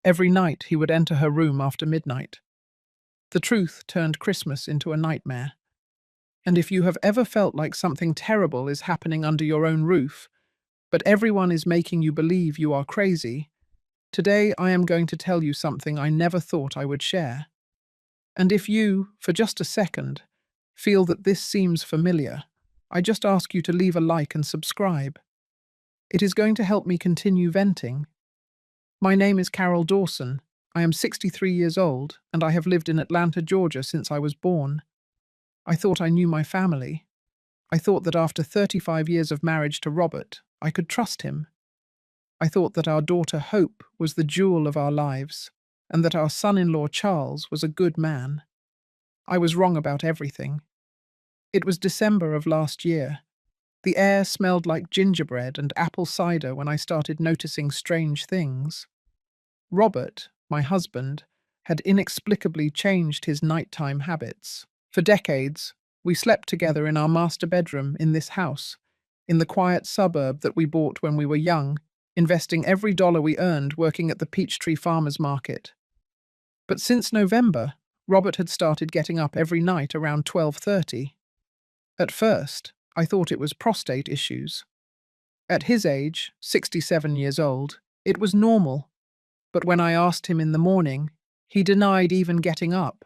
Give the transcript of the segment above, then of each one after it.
Every night he would enter her room after midnight. The truth turned Christmas into a nightmare. And if you have ever felt like something terrible is happening under your own roof, but everyone is making you believe you are crazy, today I am going to tell you something I never thought I would share. And if you, for just a second, feel that this seems familiar, I just ask you to leave a like and subscribe. It is going to help me continue venting. My name is Carol Dawson. I am 63 years old, and I have lived in Atlanta, Georgia since I was born. I thought I knew my family. I thought that after 35 years of marriage to Robert, I could trust him. I thought that our daughter Hope was the jewel of our lives, and that our son-in-law Charles was a good man. I was wrong about everything. It was December of last year. The air smelled like gingerbread and apple cider when I started noticing strange things. Robert, my husband, had inexplicably changed his nighttime habits. For decades, we slept together in our master bedroom in this house, in the quiet suburb that we bought when we were young, investing every dollar we earned working at the Peachtree Farmers Market. But since November, Robert had started getting up every night around 12:30. At first, I thought it was prostate issues. At his age, 67 years old, it was normal. But when I asked him in the morning, he denied even getting up.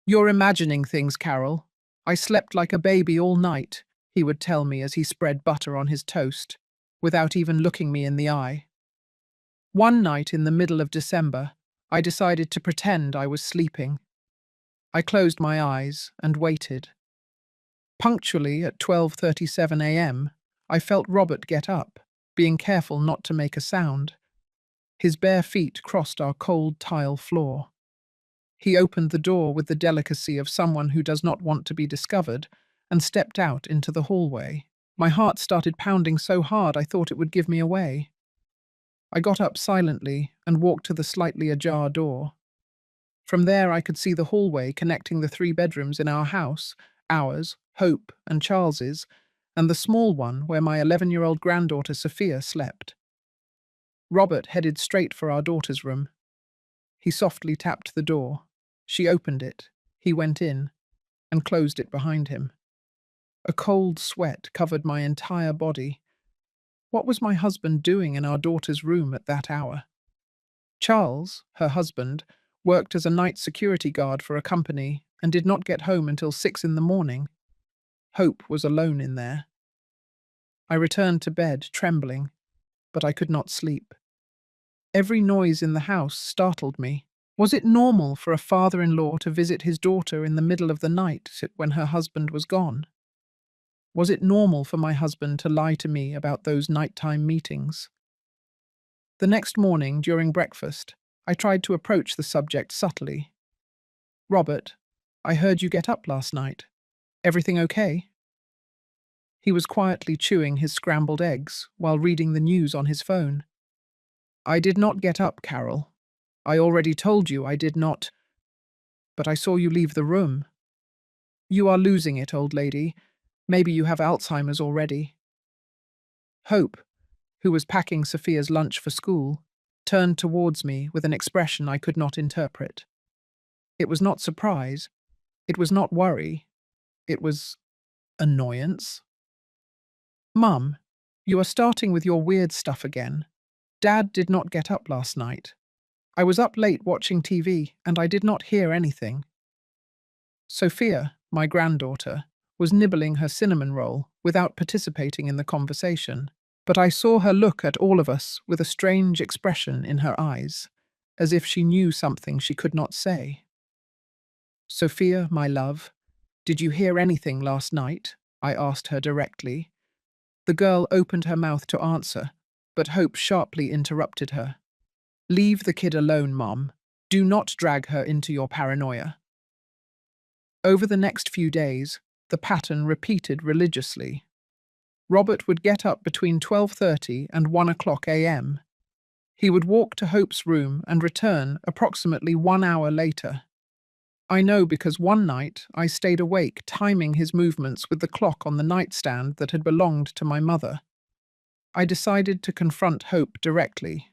"You're imagining things, Carol. I slept like a baby all night," he would tell me as he spread butter on his toast, without even looking me in the eye. One night in the middle of December, I decided to pretend I was sleeping. I closed my eyes and waited. Punctually at 12:37 a.m., I felt Robert get up, being careful not to make a sound. His bare feet crossed our cold tile floor. He opened the door with the delicacy of someone who does not want to be discovered and stepped out into the hallway. My heart started pounding so hard I thought it would give me away. I got up silently and walked to the slightly ajar door. From there I could see the hallway connecting the 3 bedrooms in our house, ours, Hope, and Charles's, and the small one where my 11-year-old granddaughter Sophia slept. Robert headed straight for our daughter's room. He softly tapped the door. She opened it. He went in and closed it behind him. A cold sweat covered my entire body. What was my husband doing in our daughter's room at that hour? Charles, her husband, worked as a night security guard for a company and did not get home until 6 in the morning. Hope was alone in there. I returned to bed, trembling, but I could not sleep. Every noise in the house startled me. Was it normal for a father-in-law to visit his daughter in the middle of the night when her husband was gone? Was it normal for my husband to lie to me about those nighttime meetings? The next morning, during breakfast, I tried to approach the subject subtly. "Robert, I heard you get up last night. Everything okay?" He was quietly chewing his scrambled eggs while reading the news on his phone. "I did not get up, Carol. I already told you I did not. But I saw you leave the room. You are losing it, old lady. Maybe you have Alzheimer's already." Hope, who was packing Sophia's lunch for school, turned towards me with an expression I could not interpret. It was not surprise. It was not worry. It was annoyance. "Mum, you are starting with your weird stuff again. Dad did not get up last night. I was up late watching TV and I did not hear anything." Sophia, my granddaughter, was nibbling her cinnamon roll without participating in the conversation, but I saw her look at all of us with a strange expression in her eyes, as if she knew something she could not say. "Sophia, my love, did you hear anything last night?" I asked her directly. The girl opened her mouth to answer, but Hope sharply interrupted her. "Leave the kid alone, Mom. Do not drag her into your paranoia." Over the next few days, the pattern repeated religiously. Robert would get up between 12:30 and 1 o'clock a.m. He would walk to Hope's room and return approximately 1 hour later. I know because one night I stayed awake timing his movements with the clock on the nightstand that had belonged to my mother. I decided to confront Hope directly,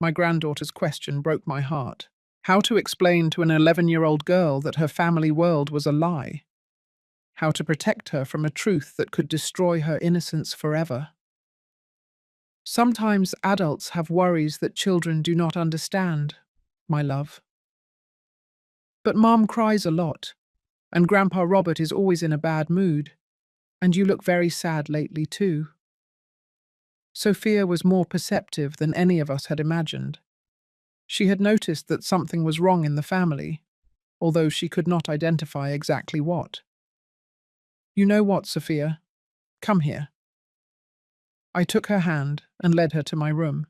My granddaughter's question broke my heart. How to explain to an 11-year-old girl that her family world was a lie? How to protect her from a truth that could destroy her innocence forever? Sometimes adults have worries that children do not understand, my love. But Mom cries a lot, and Grandpa Robert is always in a bad mood, and you look very sad lately too. Sophia was more perceptive than any of us had imagined. She had noticed that something was wrong in the family, although she could not identify exactly what. You know what, Sophia? Come here. I took her hand and led her to my room.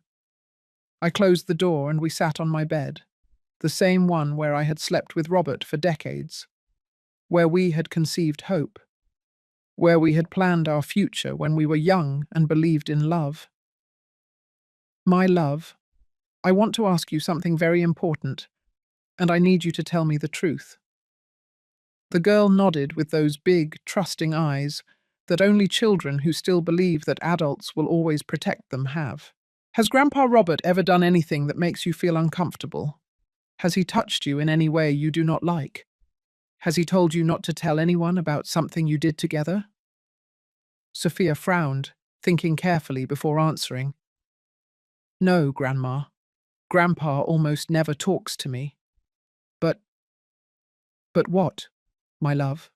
I closed the door and we sat on my bed, the same one where I had slept with Robert for decades, where we had conceived hope, where we had planned our future when we were young and believed in love. My love, I want to ask you something very important, and I need you to tell me the truth. The girl nodded with those big, trusting eyes that only children who still believe that adults will always protect them have. Has Grandpa Robert ever done anything that makes you feel uncomfortable? Has he touched you in any way you do not like? Has he told you not to tell anyone about something you did together? Sophia frowned, thinking carefully before answering. No, Grandma. Grandpa almost never talks to me. But what, my love?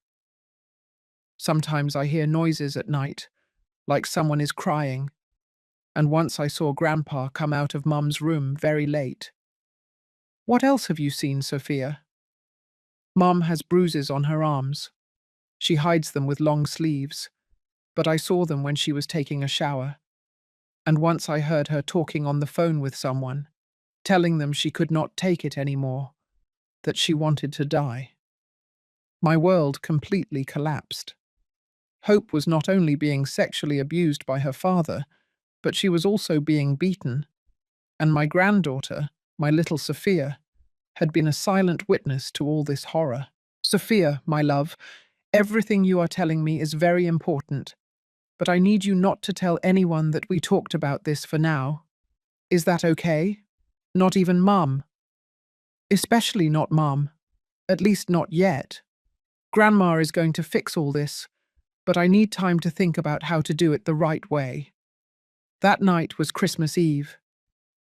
Sometimes I hear noises at night, like someone is crying, and once I saw Grandpa come out of Mum's room very late. What else have you seen, Sophia? Mum has bruises on her arms. She hides them with long sleeves, but I saw them when she was taking a shower. And once I heard her talking on the phone with someone, telling them she could not take it anymore, that she wanted to die. My world completely collapsed. Hope was not only being sexually abused by her father, but she was also being beaten. And my granddaughter, my little Sophia, had been a silent witness to all this horror. Sophia, my love, everything you are telling me is very important, but I need you not to tell anyone that we talked about this for now. Is that okay? Not even Mum. Especially not Mum. At least not yet. Grandma is going to fix all this, but I need time to think about how to do it the right way. That night was Christmas Eve.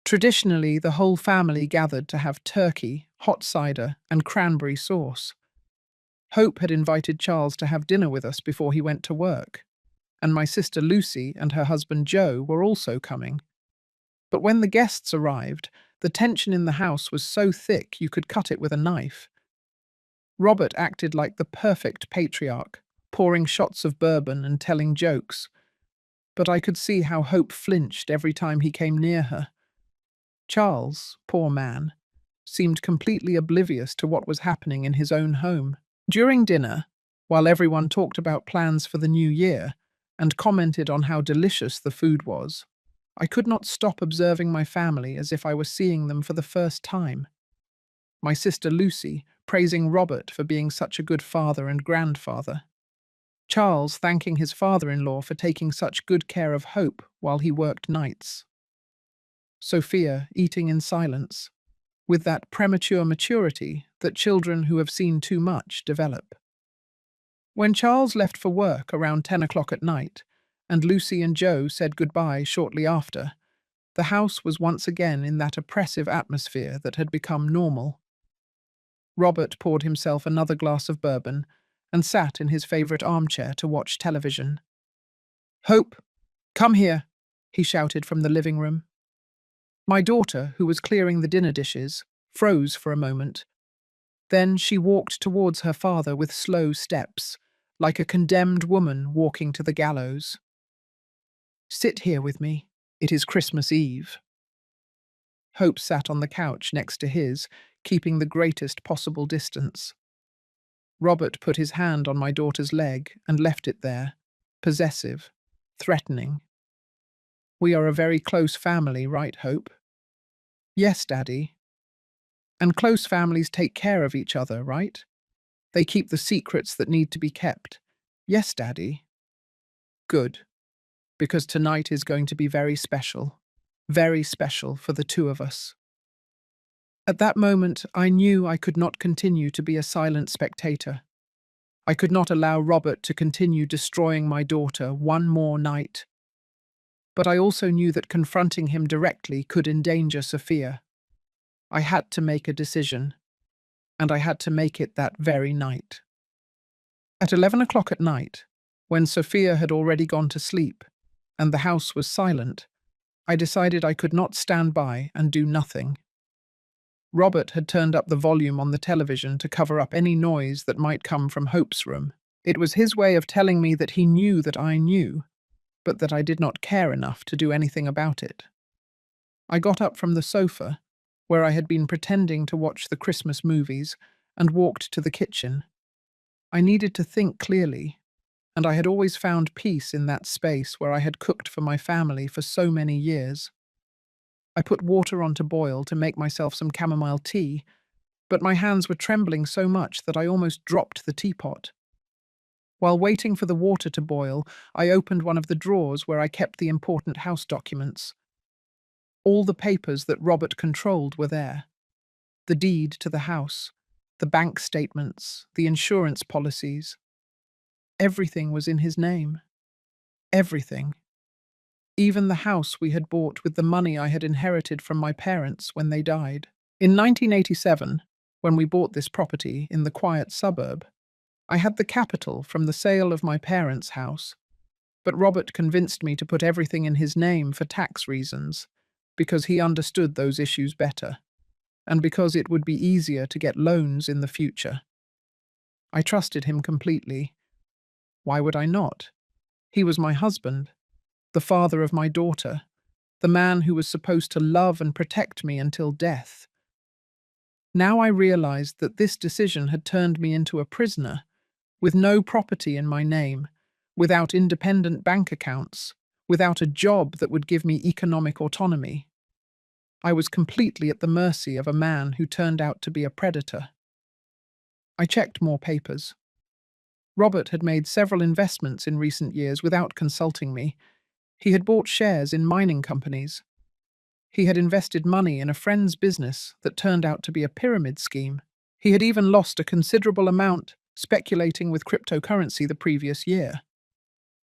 Traditionally, the whole family gathered to have turkey, hot cider, and cranberry sauce. Hope had invited Charles to have dinner with us before he went to work, and my sister Lucy and her husband Joe were also coming. But when the guests arrived, the tension in the house was so thick you could cut it with a knife. Robert acted like the perfect patriarch, pouring shots of bourbon and telling jokes, but I could see how Hope flinched every time he came near her. Charles, poor man, seemed completely oblivious to what was happening in his own home. During dinner, while everyone talked about plans for the new year and commented on how delicious the food was, I could not stop observing my family as if I were seeing them for the first time. My sister Lucy praising Robert for being such a good father and grandfather. Charles thanking his father-in-law for taking such good care of Hope while he worked nights. Sophia eating in silence, with that premature maturity that children who have seen too much develop. When Charles left for work around 10 o'clock at night, and Lucy and Joe said goodbye shortly after, the house was once again in that oppressive atmosphere that had become normal. Robert poured himself another glass of bourbon and sat in his favourite armchair to watch television. "Hope, come here," he shouted from the living room. My daughter, who was clearing the dinner dishes, froze for a moment. Then she walked towards her father with slow steps, like a condemned woman walking to the gallows. "Sit here with me. It is Christmas Eve." Hope sat on the couch next to his, keeping the greatest possible distance. Robert put his hand on my daughter's leg and left it there, possessive, threatening. "We are a very close family, right, Hope?" "Yes, Daddy." "And close families take care of each other, right? They keep the secrets that need to be kept." "Yes, Daddy." "Good, because tonight is going to be very special. very special for the two of us. At that moment, I knew I could not continue to be a silent spectator. I could not allow Robert to continue destroying my daughter one more night. But I also knew that confronting him directly could endanger Sophia. I had to make a decision, and I had to make it that very night. At 11 o'clock at night, when Sophia had already gone to sleep and the house was silent, I decided I could not stand by and do nothing. Robert had turned up the volume on the television to cover up any noise that might come from Hope's room. It was his way of telling me that he knew that I knew, but that I did not care enough to do anything about it. I got up from the sofa, where I had been pretending to watch the Christmas movies, and walked to the kitchen. I needed to think clearly, and I had always found peace in that space where I had cooked for my family for so many years. I put water on to boil to make myself some chamomile tea, but my hands were trembling so much that I almost dropped the teapot. While waiting for the water to boil, I opened one of the drawers where I kept the important house documents. All the papers that Robert controlled were there. The deed to the house, the bank statements, the insurance policies. Everything was in his name. Everything. Even the house we had bought with the money I had inherited from my parents when they died. In 1987, when we bought this property in the quiet suburb, I had the capital from the sale of my parents' house, but Robert convinced me to put everything in his name for tax reasons, because he understood those issues better, and because it would be easier to get loans in the future. I trusted him completely. Why would I not? He was my husband, the father of my daughter, the man who was supposed to love and protect me until death. Now I realized that this decision had turned me into a prisoner, with no property in my name, without independent bank accounts, without a job that would give me economic autonomy. I was completely at the mercy of a man who turned out to be a predator. I checked more papers. Robert had made several investments in recent years without consulting me. He had bought shares in mining companies. He had invested money in a friend's business that turned out to be a pyramid scheme. He had even lost a considerable amount speculating with cryptocurrency the previous year.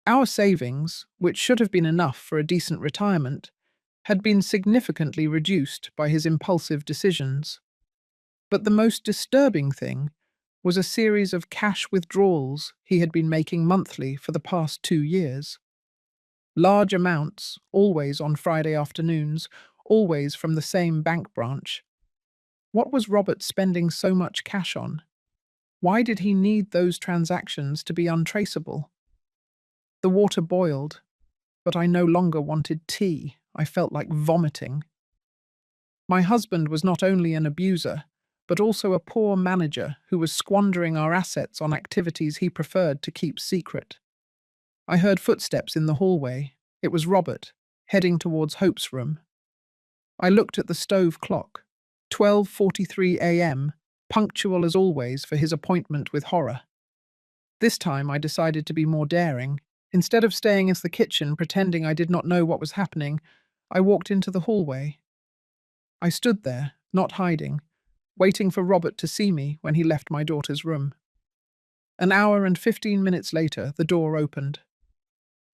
Our savings, which should have been enough for a decent retirement, had been significantly reduced by his impulsive decisions. But the most disturbing thing was a series of cash withdrawals he had been making monthly for the past 2 years. Large amounts, always on Friday afternoons, always from the same bank branch. What was Robert spending so much cash on? Why did he need those transactions to be untraceable? The water boiled, but I no longer wanted tea. I felt like vomiting. My husband was not only an abuser, but also a poor manager who was squandering our assets on activities he preferred to keep secret. I heard footsteps in the hallway. It was Robert, heading towards Hope's room. I looked at the stove clock. 12:43 a.m., punctual as always for his appointment with horror. This time I decided to be more daring. Instead of staying in the kitchen pretending I did not know what was happening, I walked into the hallway. I stood there, not hiding, waiting for Robert to see me when he left my daughter's room. An hour and 15 minutes later, the door opened.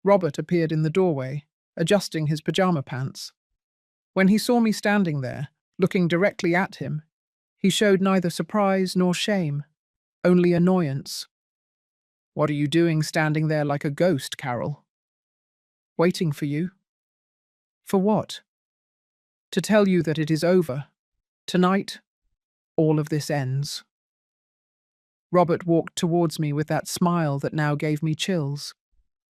Robert appeared in the doorway, adjusting his pajama pants. When he saw me standing there, looking directly at him, he showed neither surprise nor shame, only annoyance. "What are you doing standing there like a ghost, Carol?" "Waiting for you." "For what?" "To tell you that it is over. Tonight, all of this ends." Robert walked towards me with that smile that now gave me chills,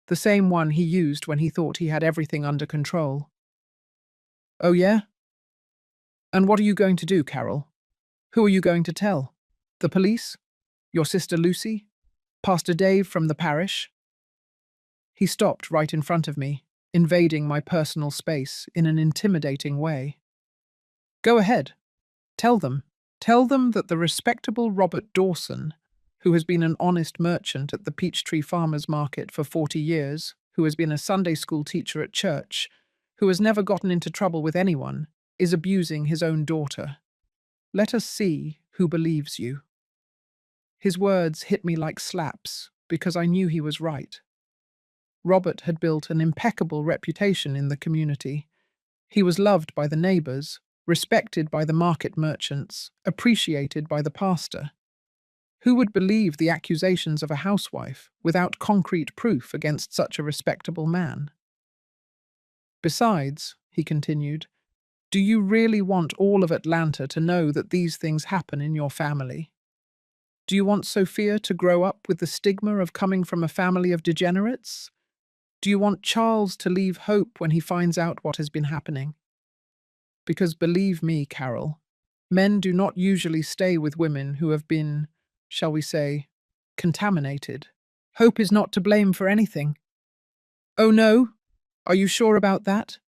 the same one he used when he thought he had everything under control. "Oh yeah? And what are you going to do, Carol? Who are you going to tell? The police? Your sister Lucy? Pastor Dave from the parish?" He stopped right in front of me, invading my personal space in an intimidating way. "Go ahead. Tell them. Tell them that the respectable Robert Dawson, who has been an honest merchant at the Peachtree Farmers Market for 40 years, who has been a Sunday school teacher at church, who has never gotten into trouble with anyone, is abusing his own daughter. Let us see who believes you." His words hit me like slaps because I knew he was right. Robert had built an impeccable reputation in the community. He was loved by the neighbors, respected by the market merchants, appreciated by the pastor. Who would believe the accusations of a housewife without concrete proof against such a respectable man? Besides, he continued, do you really want all of Atlanta to know that these things happen in your family? Do you want Sophia to grow up with the stigma of coming from a family of degenerates? Do you want Charles to leave hope when he finds out what has been happening? Because believe me, Carol, men do not usually stay with women who have been, shall we say, contaminated. Hope is not to blame for anything. Oh no? Are you sure about that?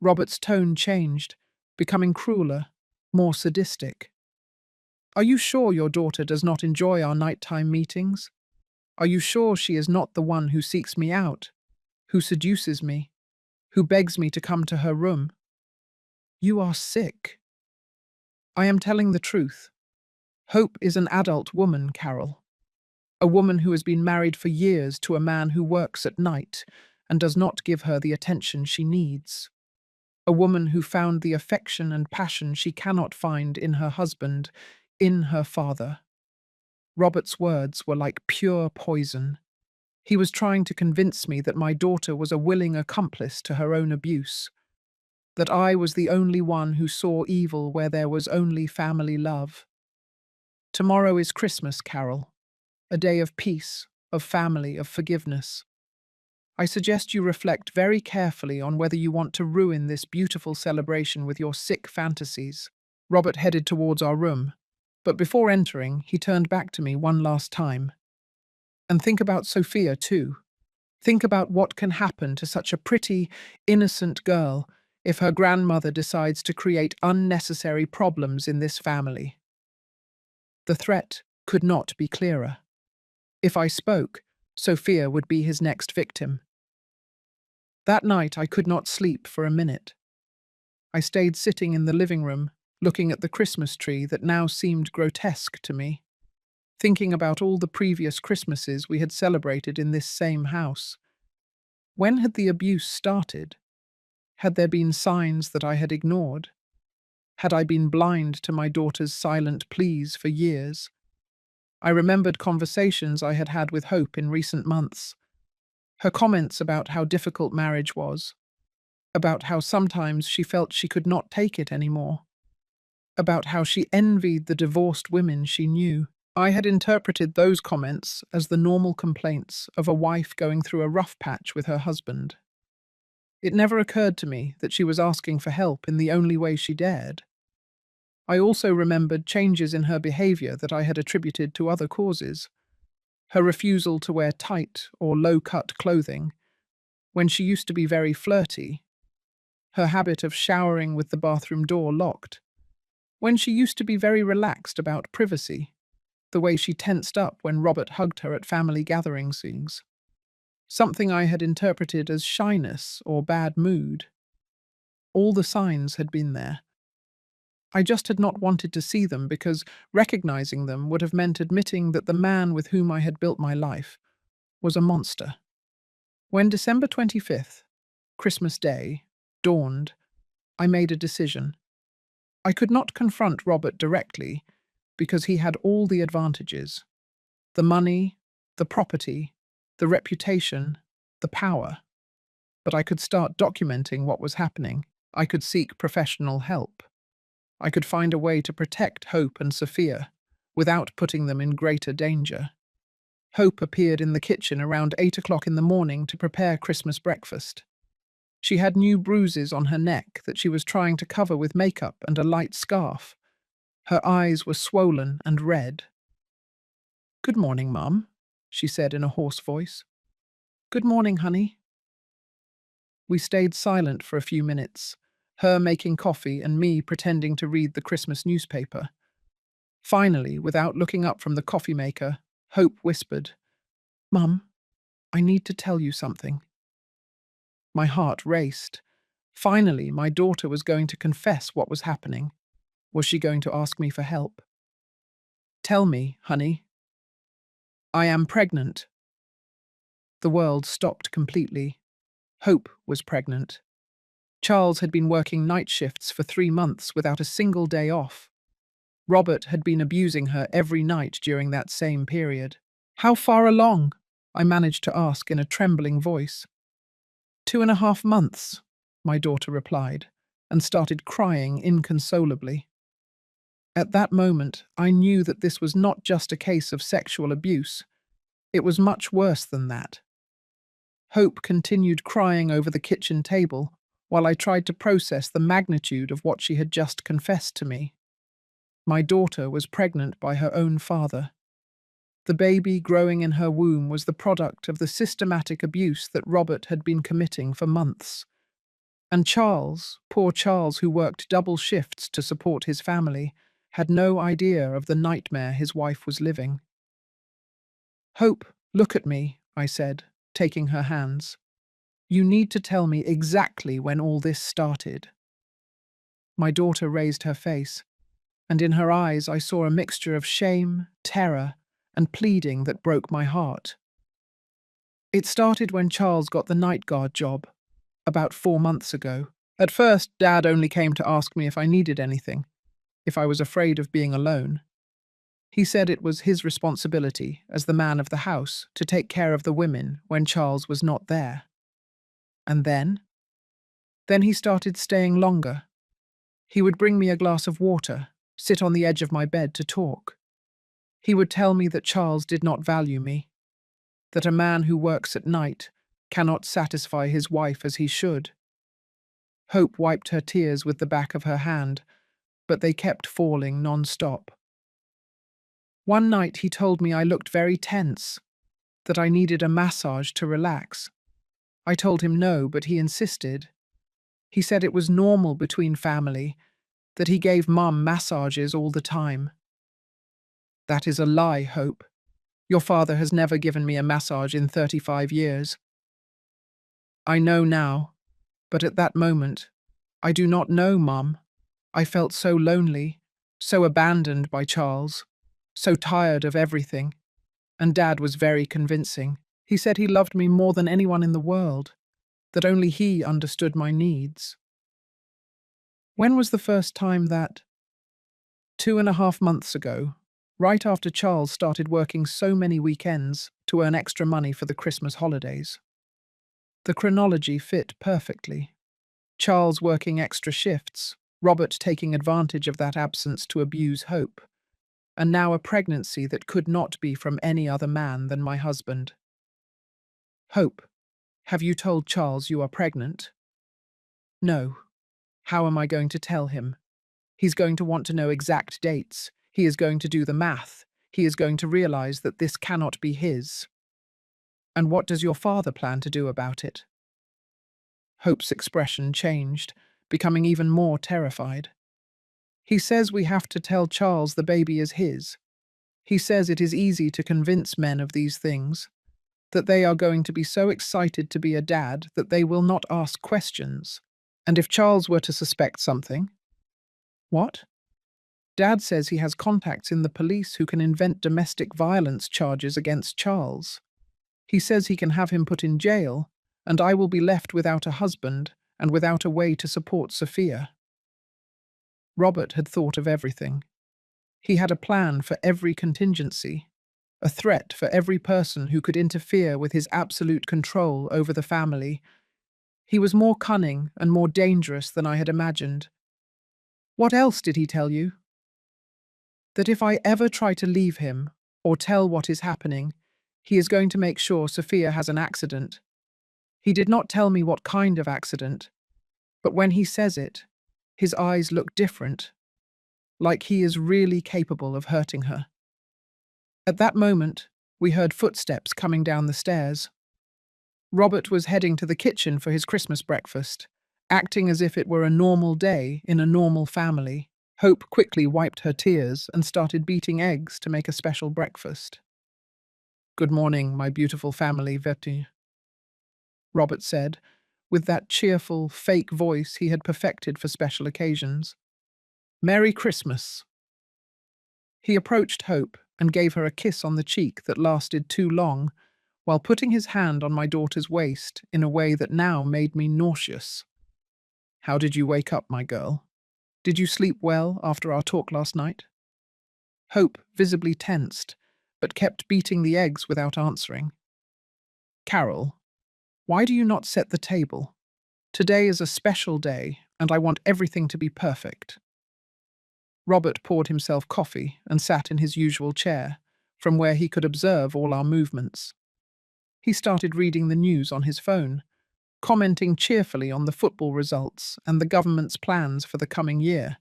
Robert's tone changed, becoming crueler, more sadistic. Are you sure your daughter does not enjoy our nighttime meetings? Are you sure she is not the one who seeks me out, who seduces me, who begs me to come to her room? You are sick. I am telling the truth. Hope is an adult woman, Carol. A woman who has been married for years to a man who works at night and does not give her the attention she needs. A woman who found the affection and passion she cannot find in her husband, in her father. Robert's words were like pure poison. He was trying to convince me that my daughter was a willing accomplice to her own abuse, that I was the only one who saw evil where there was only family love. Tomorrow is Christmas, Carol, a day of peace, of family, of forgiveness. I suggest you reflect very carefully on whether you want to ruin this beautiful celebration with your sick fantasies. Robert headed towards our room, but before entering, he turned back to me one last time. And think about Sophia, too. Think about what can happen to such a pretty, innocent girl if her grandmother decides to create unnecessary problems in this family. The threat could not be clearer. If I spoke, Sophia would be his next victim. That night I could not sleep for a minute. I stayed sitting in the living room, looking at the Christmas tree that now seemed grotesque to me, thinking about all the previous Christmases we had celebrated in this same house. When had the abuse started? Had there been signs that I had ignored? Had I been blind to my daughter's silent pleas for years? I remembered conversations I had had with Hope in recent months. Her comments about how difficult marriage was, about how sometimes she felt she could not take it anymore, about how she envied the divorced women she knew. I had interpreted those comments as the normal complaints of a wife going through a rough patch with her husband. It never occurred to me that she was asking for help in the only way she dared. I also remembered changes in her behavior that I had attributed to other causes. Her refusal to wear tight or low-cut clothing, when she used to be very flirty. Her habit of showering with the bathroom door locked, when she used to be very relaxed about privacy. The way she tensed up when Robert hugged her at family gatherings. Something I had interpreted as shyness or bad mood. All the signs had been there. I just had not wanted to see them because recognizing them would have meant admitting that the man with whom I had built my life was a monster. When December 25th, Christmas Day, dawned, I made a decision. I could not confront Robert directly because he had all the advantages: the money, the property, the reputation, the power. But I could start documenting what was happening. I could seek professional help. I could find a way to protect Hope and Sophia without putting them in greater danger. Hope appeared in the kitchen around 8 o'clock in the morning to prepare Christmas breakfast. She had new bruises on her neck that she was trying to cover with makeup and a light scarf. Her eyes were swollen and red. "Good morning, Mum," she said in a hoarse voice. "Good morning, honey." We stayed silent for a few minutes, her making coffee and me pretending to read the Christmas newspaper. Finally, without looking up from the coffee maker, Hope whispered, "Mum, I need to tell you something." My heart raced. Finally, my daughter was going to confess what was happening. Was she going to ask me for help? Tell me, honey. I am pregnant. The world stopped completely. Hope was pregnant. Charles had been working night shifts for 3 months without a single day off. Robert had been abusing her every night during that same period. How far along? I managed to ask in a trembling voice. 2.5 months, my daughter replied, and started crying inconsolably. At that moment, I knew that this was not just a case of sexual abuse. It was much worse than that. Hope continued crying over the kitchen table while I tried to process the magnitude of what she had just confessed to me. My daughter was pregnant by her own father. The baby growing in her womb was the product of the systematic abuse that Robert had been committing for months. And Charles, poor Charles who worked double shifts to support his family, had no idea of the nightmare his wife was living. Hope, look at me, I said, taking her hands. You need to tell me exactly when all this started. My daughter raised her face, and in her eyes I saw a mixture of shame, terror, and pleading that broke my heart. It started when Charles got the night guard job, about 4 months ago. At first, Dad only came to ask me if I needed anything, if I was afraid of being alone. He said it was his responsibility, as the man of the house, to take care of the women when Charles was not there. And then? Then he started staying longer. He would bring me a glass of water, sit on the edge of my bed to talk. He would tell me that Charles did not value me, that a man who works at night cannot satisfy his wife as he should. Hope wiped her tears with the back of her hand, but they kept falling non-stop. One night he told me I looked very tense, that I needed a massage to relax. I told him no, but he insisted. He said it was normal between family, that he gave Mum massages all the time. That is a lie, Hope. Your father has never given me a massage in 35 years. I know now, but at that moment, I do not know, Mum. I felt so lonely, so abandoned by Charles, so tired of everything. And Dad was very convincing. He said he loved me more than anyone in the world, that only he understood my needs. When was the first time that? 2.5 months ago, right after Charles started working so many weekends to earn extra money for the Christmas holidays. The chronology fit perfectly. Charles working extra shifts, Robert taking advantage of that absence to abuse Hope, and now a pregnancy that could not be from any other man than my husband. Hope, have you told Charles you are pregnant? No. How am I going to tell him? He's going to want to know exact dates. He is going to do the math. He is going to realize that this cannot be his. And what does your father plan to do about it? Hope's expression changed, becoming even more terrified. He says we have to tell Charles the baby is his. He says it is easy to convince men of these things, that they are going to be so excited to be a dad that they will not ask questions. And if Charles were to suspect something? What? Dad says he has contacts in the police who can invent domestic violence charges against Charles. He says he can have him put in jail, and I will be left without a husband and without a way to support Sophia. Robert had thought of everything. He had a plan for every contingency, a threat for every person who could interfere with his absolute control over the family. He was more cunning and more dangerous than I had imagined. What else did he tell you? That if I ever try to leave him or tell what is happening, he is going to make sure Sophia has an accident. He did not tell me what kind of accident, but when he says it, his eyes look different, like he is really capable of hurting her. At that moment, we heard footsteps coming down the stairs. Robert was heading to the kitchen for his Christmas breakfast, acting as if it were a normal day in a normal family. Hope quickly wiped her tears and started beating eggs to make a special breakfast. "Good morning, my beautiful family, Vertu," Robert said, with that cheerful, fake voice he had perfected for special occasions. "Merry Christmas." He approached Hope and gave her a kiss on the cheek that lasted too long, while putting his hand on my daughter's waist in a way that now made me nauseous. "How did you wake up, my girl? Did you sleep well after our talk last night?" Hope visibly tensed, but kept beating the eggs without answering. "Carol, why do you not set the table? Today is a special day, and I want everything to be perfect." Robert poured himself coffee and sat in his usual chair, from where he could observe all our movements. He started reading the news on his phone, commenting cheerfully on the football results and the government's plans for the coming year,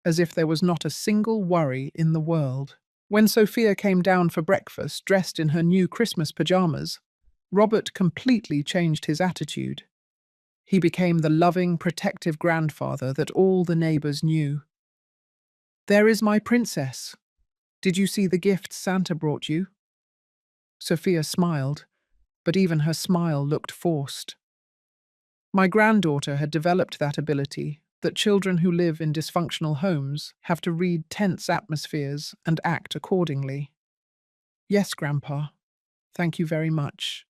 as if there was not a single worry in the world. When Sophia came down for breakfast dressed in her new Christmas pajamas, Robert completely changed his attitude. He became the loving, protective grandfather that all the neighbors knew. "There is my princess. Did you see the gifts Santa brought you?" Sophia smiled, but even her smile looked forced. My granddaughter had developed that ability that children who live in dysfunctional homes have to read tense atmospheres and act accordingly. "Yes, Grandpa. Thank you very much."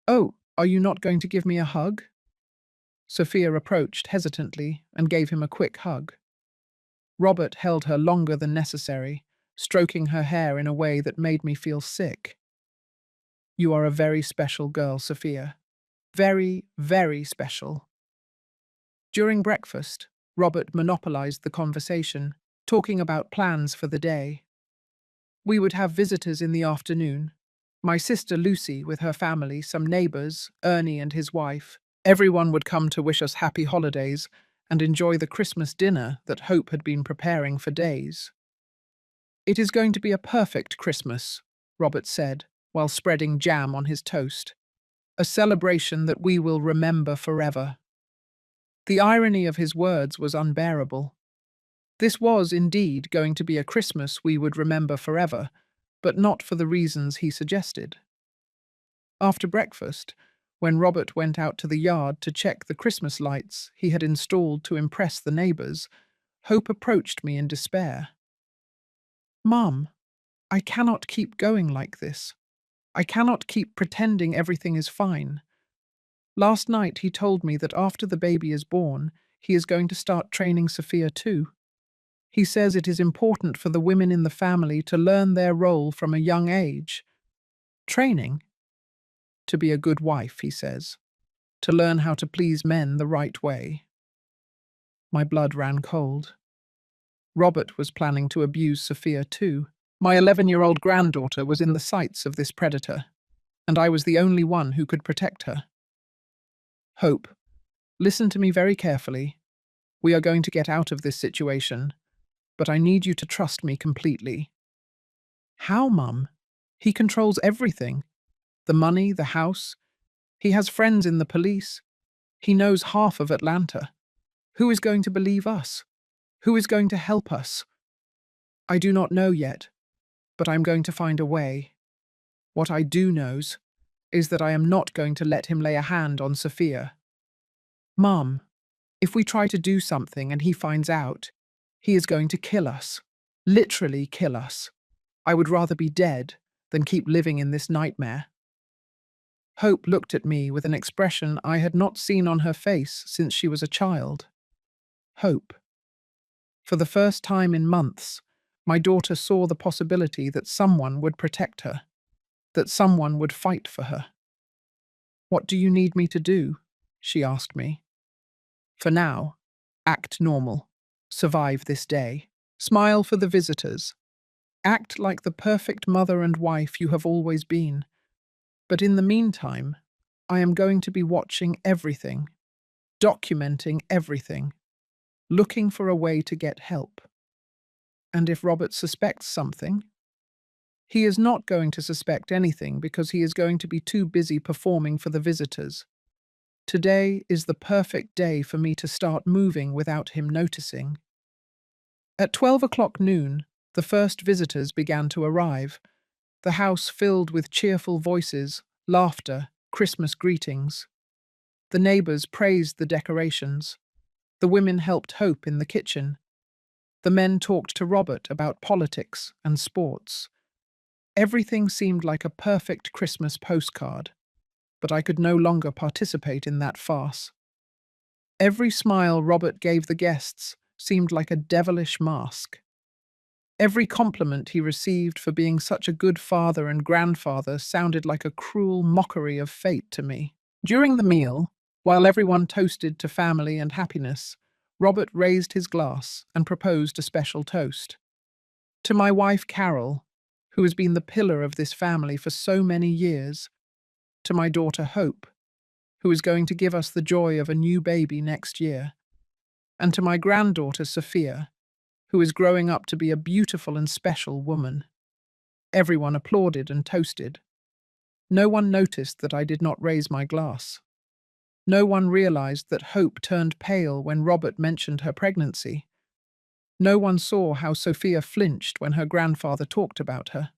"Oh, are you not going to give me a hug?" Sophia approached hesitantly and gave him a quick hug. Robert held her longer than necessary, stroking her hair in a way that made me feel sick. "You are a very special girl, Sophia. Very, very special." During breakfast, Robert monopolized the conversation, talking about plans for the day. We would have visitors in the afternoon. My sister Lucy with her family, some neighbors, Ernie and his wife. Everyone would come to wish us happy holidays and enjoy the Christmas dinner that Hope had been preparing for days. "It is going to be a perfect Christmas," Robert said, while spreading jam on his toast. "A celebration that we will remember forever." The irony of his words was unbearable. This was indeed going to be a Christmas we would remember forever, but not for the reasons he suggested. After breakfast, when Robert went out to the yard to check the Christmas lights he had installed to impress the neighbors, Hope approached me in despair. "Mom, I cannot keep going like this. I cannot keep pretending everything is fine. Last night he told me that after the baby is born, he is going to start training Sophia too. He says it is important for the women in the family to learn their role from a young age. Training? To be a good wife, he says. To learn how to please men the right way." My blood ran cold. Robert was planning to abuse Sophia too. My 11-year-old granddaughter was in the sights of this predator, and I was the only one who could protect her. "Hope, listen to me very carefully. We are going to get out of this situation, but I need you to trust me completely." "How, Mum? He controls everything. The money, the house. He has friends in the police. He knows half of Atlanta. Who is going to believe us? Who is going to help us?" "I do not know yet, but I'm going to find a way. What I do knows is that I am not going to let him lay a hand on Sophia." "Mum, if we try to do something and he finds out, he is going to kill us. Literally kill us. I would rather be dead than keep living in this nightmare." Hope looked at me with an expression I had not seen on her face since she was a child. Hope. For the first time in months, my daughter saw the possibility that someone would protect her, that someone would fight for her. "What do you need me to do?" she asked me. "For now, act normal. Survive this day. Smile for the visitors. Act like the perfect mother and wife you have always been. But in the meantime, I am going to be watching everything, documenting everything, looking for a way to get help. And if Robert suspects something, he is not going to suspect anything because he is going to be too busy performing for the visitors. Today is the perfect day for me to start moving without him noticing." At 12 o'clock noon, the first visitors began to arrive, the house filled with cheerful voices, laughter, Christmas greetings. The neighbors praised the decorations. The women helped Hope in the kitchen. The men talked to Robert about politics and sports. Everything seemed like a perfect Christmas postcard, but I could no longer participate in that farce. Every smile Robert gave the guests seemed like a devilish mask. Every compliment he received for being such a good father and grandfather sounded like a cruel mockery of fate to me. During the meal, while everyone toasted to family and happiness, Robert raised his glass and proposed a special toast. To my wife Carol, who has been the pillar of this family for so many years, to my daughter Hope, who is going to give us the joy of a new baby next year, and to my granddaughter Sophia, who is growing up to be a beautiful and special woman. Everyone applauded and toasted. No one noticed that I did not raise my glass. No one realized that Hope turned pale when Robert mentioned her pregnancy. No one saw how Sophia flinched when her grandfather talked about her.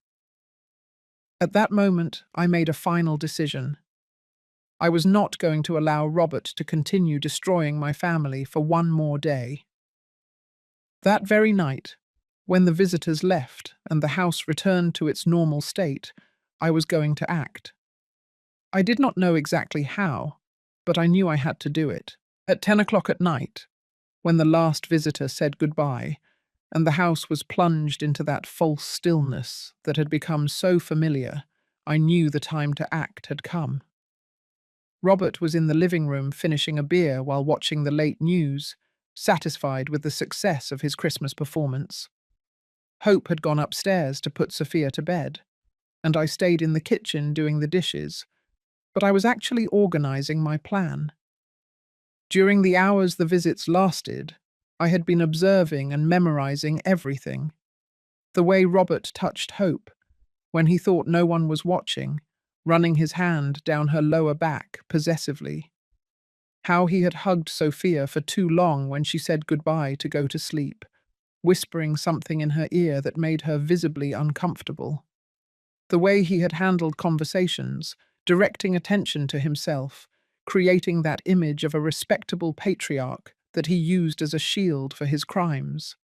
At that moment, I made a final decision. I was not going to allow Robert to continue destroying my family for one more day. That very night, when the visitors left and the house returned to its normal state, I was going to act. I did not know exactly how, but I knew I had to do it. At 10 o'clock at night, when the last visitor said goodbye, and the house was plunged into that false stillness that had become so familiar, I knew the time to act had come. Robert was in the living room finishing a beer while watching the late news, satisfied with the success of his Christmas performance. Hope had gone upstairs to put Sophia to bed, and I stayed in the kitchen doing the dishes, but I was actually organizing my plan. During the hours the visits lasted, I had been observing and memorizing everything. The way Robert touched Hope, when he thought no one was watching, running his hand down her lower back possessively. How he had hugged Sophia for too long when she said goodbye to go to sleep, whispering something in her ear that made her visibly uncomfortable. The way he had handled conversations, directing attention to himself, creating that image of a respectable patriarch that he used as a shield for his crimes.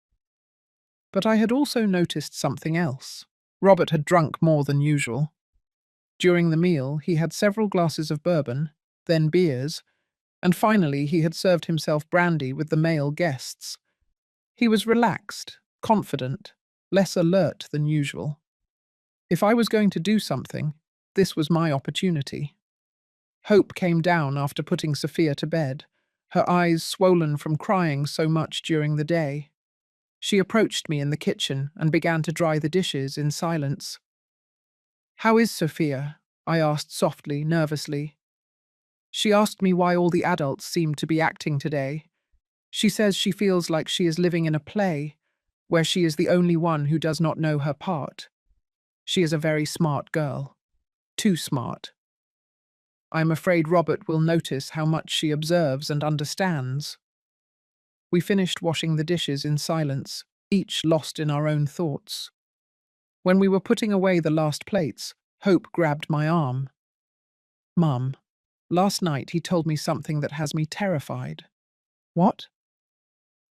But I had also noticed something else. Robert had drunk more than usual. During the meal, he had several glasses of bourbon, then beers, and finally he had served himself brandy with the male guests. He was relaxed, confident, less alert than usual. If I was going to do something, this was my opportunity. Hope came down after putting Sophia to bed, her eyes swollen from crying so much during the day. She approached me in the kitchen and began to dry the dishes in silence. "How is Sophia?" I asked softly, nervously. She asked me why all the adults seemed to be acting today. She says she feels like she is living in a play, where she is the only one who does not know her part. She is a very smart girl. Too smart. I am afraid Robert will notice how much she observes and understands. We finished washing the dishes in silence, each lost in our own thoughts. When we were putting away the last plates, Hope grabbed my arm. "Mum, last night he told me something that has me terrified." "What?"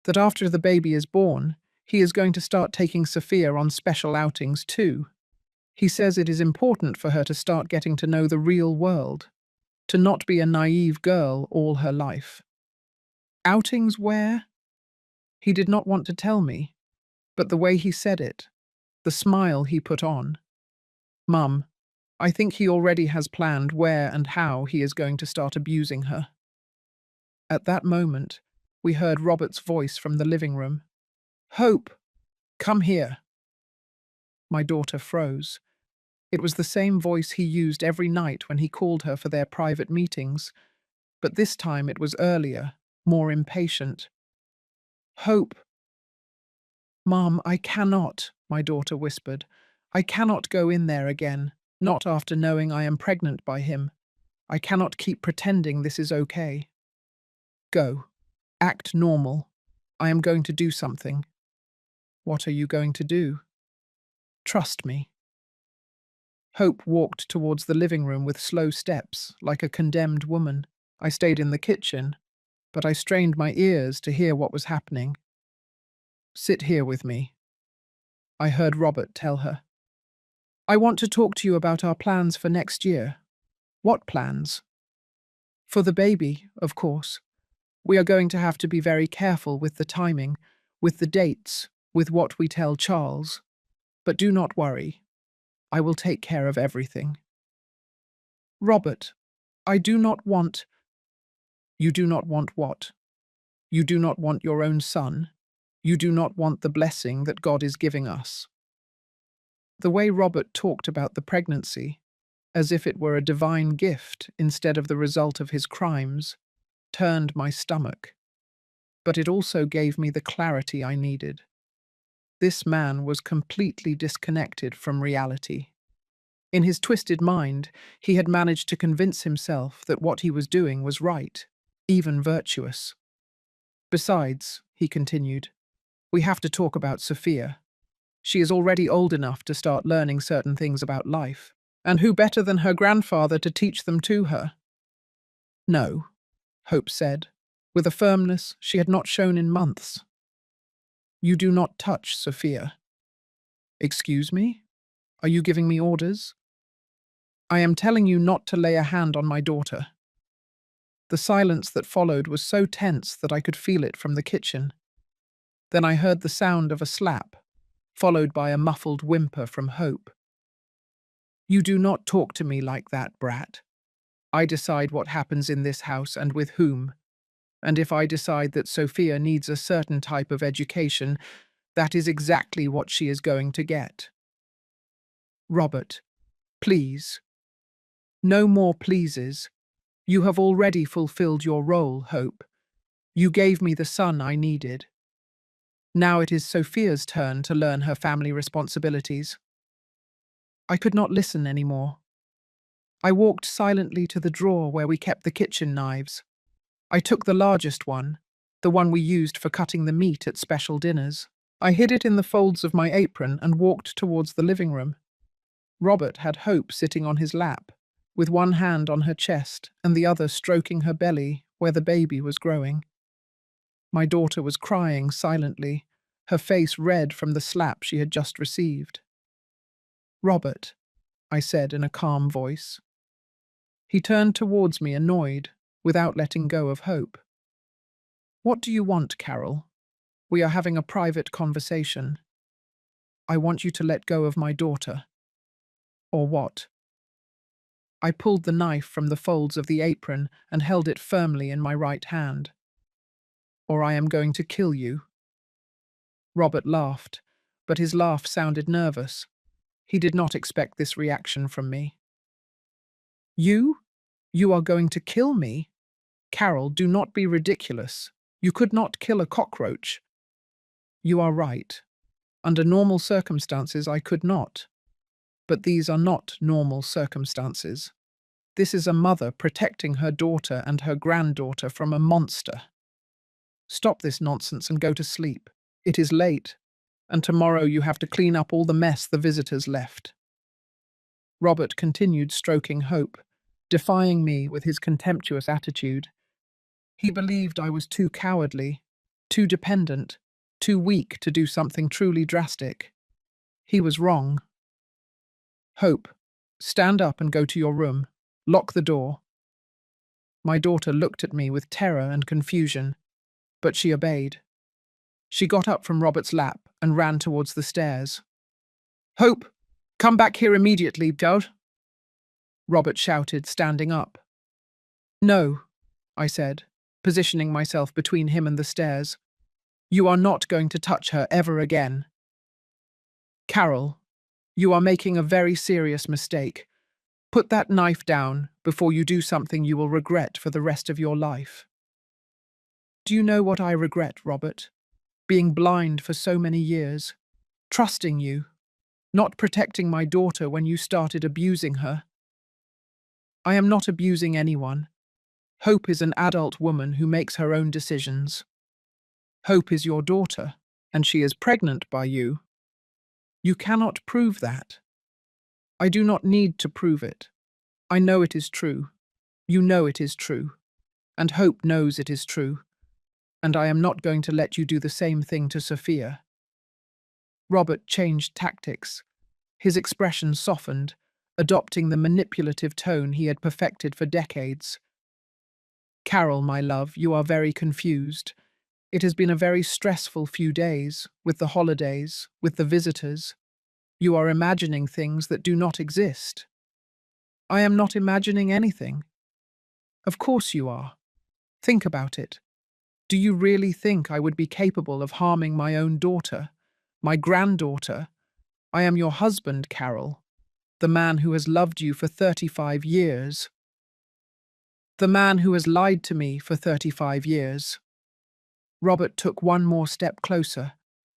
"That after the baby is born, he is going to start taking Sophia on special outings too. He says it is important for her to start getting to know the real world, to not be a naive girl all her life." "Outings where?" He did not want to tell me, but the way he said it, the smile he put on. "Mum, I think he already has planned where and how he is going to start abusing her." At that moment, we heard Robert's voice from the living room. "Hope, come here." My daughter froze. It was the same voice he used every night when he called her for their private meetings, but this time it was earlier, more impatient. "Hope." "Mom, I cannot," my daughter whispered. "I cannot go in there again, not after knowing I am pregnant by him. I cannot keep pretending this is okay." "Go. Act normal. I am going to do something." "What are you going to do?" "Trust me." Hope walked towards the living room with slow steps, like a condemned woman. I stayed in the kitchen, but I strained my ears to hear what was happening. "Sit here with me," I heard Robert tell her. "I want to talk to you about our plans for next year." "What plans?" "For the baby, of course. We are going to have to be very careful with the timing, with the dates, with what we tell Charles. But do not worry. I will take care of everything." "Robert, I do not want—" "You do not want what? You do not want your own son? You do not want the blessing that God is giving us?" The way Robert talked about the pregnancy, as if it were a divine gift instead of the result of his crimes, turned my stomach. But it also gave me the clarity I needed. This man was completely disconnected from reality. In his twisted mind, he had managed to convince himself that what he was doing was right, even virtuous. "Besides," he continued, "we have to talk about Sophia. She is already old enough to start learning certain things about life, and who better than her grandfather to teach them to her?" "No," Hope said, with a firmness she had not shown in months. "You do not touch Sophia." "Excuse me? Are you giving me orders?" "I am telling you not to lay a hand on my daughter." The silence that followed was so tense that I could feel it from the kitchen. Then I heard the sound of a slap, followed by a muffled whimper from Hope. "You do not talk to me like that, brat. I decide what happens in this house and with whom. And if I decide that Sophia needs a certain type of education, that is exactly what she is going to get." "Robert, please." "No more pleases. You have already fulfilled your role, Hope. You gave me the son I needed. Now it is Sophia's turn to learn her family responsibilities." I could not listen anymore. I walked silently to the drawer where we kept the kitchen knives. I took the largest one, the one we used for cutting the meat at special dinners. I hid it in the folds of my apron and walked towards the living room. Robert had Hope sitting on his lap, with one hand on her chest and the other stroking her belly where the baby was growing. My daughter was crying silently, her face red from the slap she had just received. "Robert," I said in a calm voice. He turned towards me annoyed, without letting go of Hope. "What do you want, Carol? We are having a private conversation." "I want you to let go of my daughter." "Or what?" I pulled the knife from the folds of the apron and held it firmly in my right hand. "Or I am going to kill you." Robert laughed, but his laugh sounded nervous. He did not expect this reaction from me. "You? You are going to kill me? Carol, do not be ridiculous. You could not kill a cockroach." "You are right. Under normal circumstances, I could not. But these are not normal circumstances. This is a mother protecting her daughter and her granddaughter from a monster. Stop this nonsense and go to sleep. It is late, and tomorrow you have to clean up all the mess the visitors left." Robert continued stroking Hope, defying me with his contemptuous attitude. He believed I was too cowardly, too dependent, too weak to do something truly drastic. He was wrong. "Hope, stand up and go to your room. Lock the door." My daughter looked at me with terror and confusion, but she obeyed. She got up from Robert's lap and ran towards the stairs. "Hope, come back here immediately, Dad," Robert shouted, standing up. "No," I said, positioning myself between him and the stairs. "You are not going to touch her ever again." "Carol, you are making a very serious mistake. Put that knife down before you do something you will regret for the rest of your life." "Do you know what I regret, Robert? Being blind for so many years, trusting you, not protecting my daughter when you started abusing her." "I am not abusing anyone. Hope is an adult woman who makes her own decisions. Hope is your daughter, and she is pregnant by you. You cannot prove that." "I do not need to prove it. I know it is true. You know it is true. And Hope knows it is true. And I am not going to let you do the same thing to Sophia." Robert changed tactics. His expression softened, adopting the manipulative tone he had perfected for decades. "Carol, my love, you are very confused. It has been a very stressful few days, with the holidays, with the visitors. You are imagining things that do not exist." "I am not imagining anything." "Of course you are. Think about it. Do you really think I would be capable of harming my own daughter, my granddaughter? I am your husband, Carol, the man who has loved you for 35 years. The man who has lied to me for 35 years." Robert took one more step closer,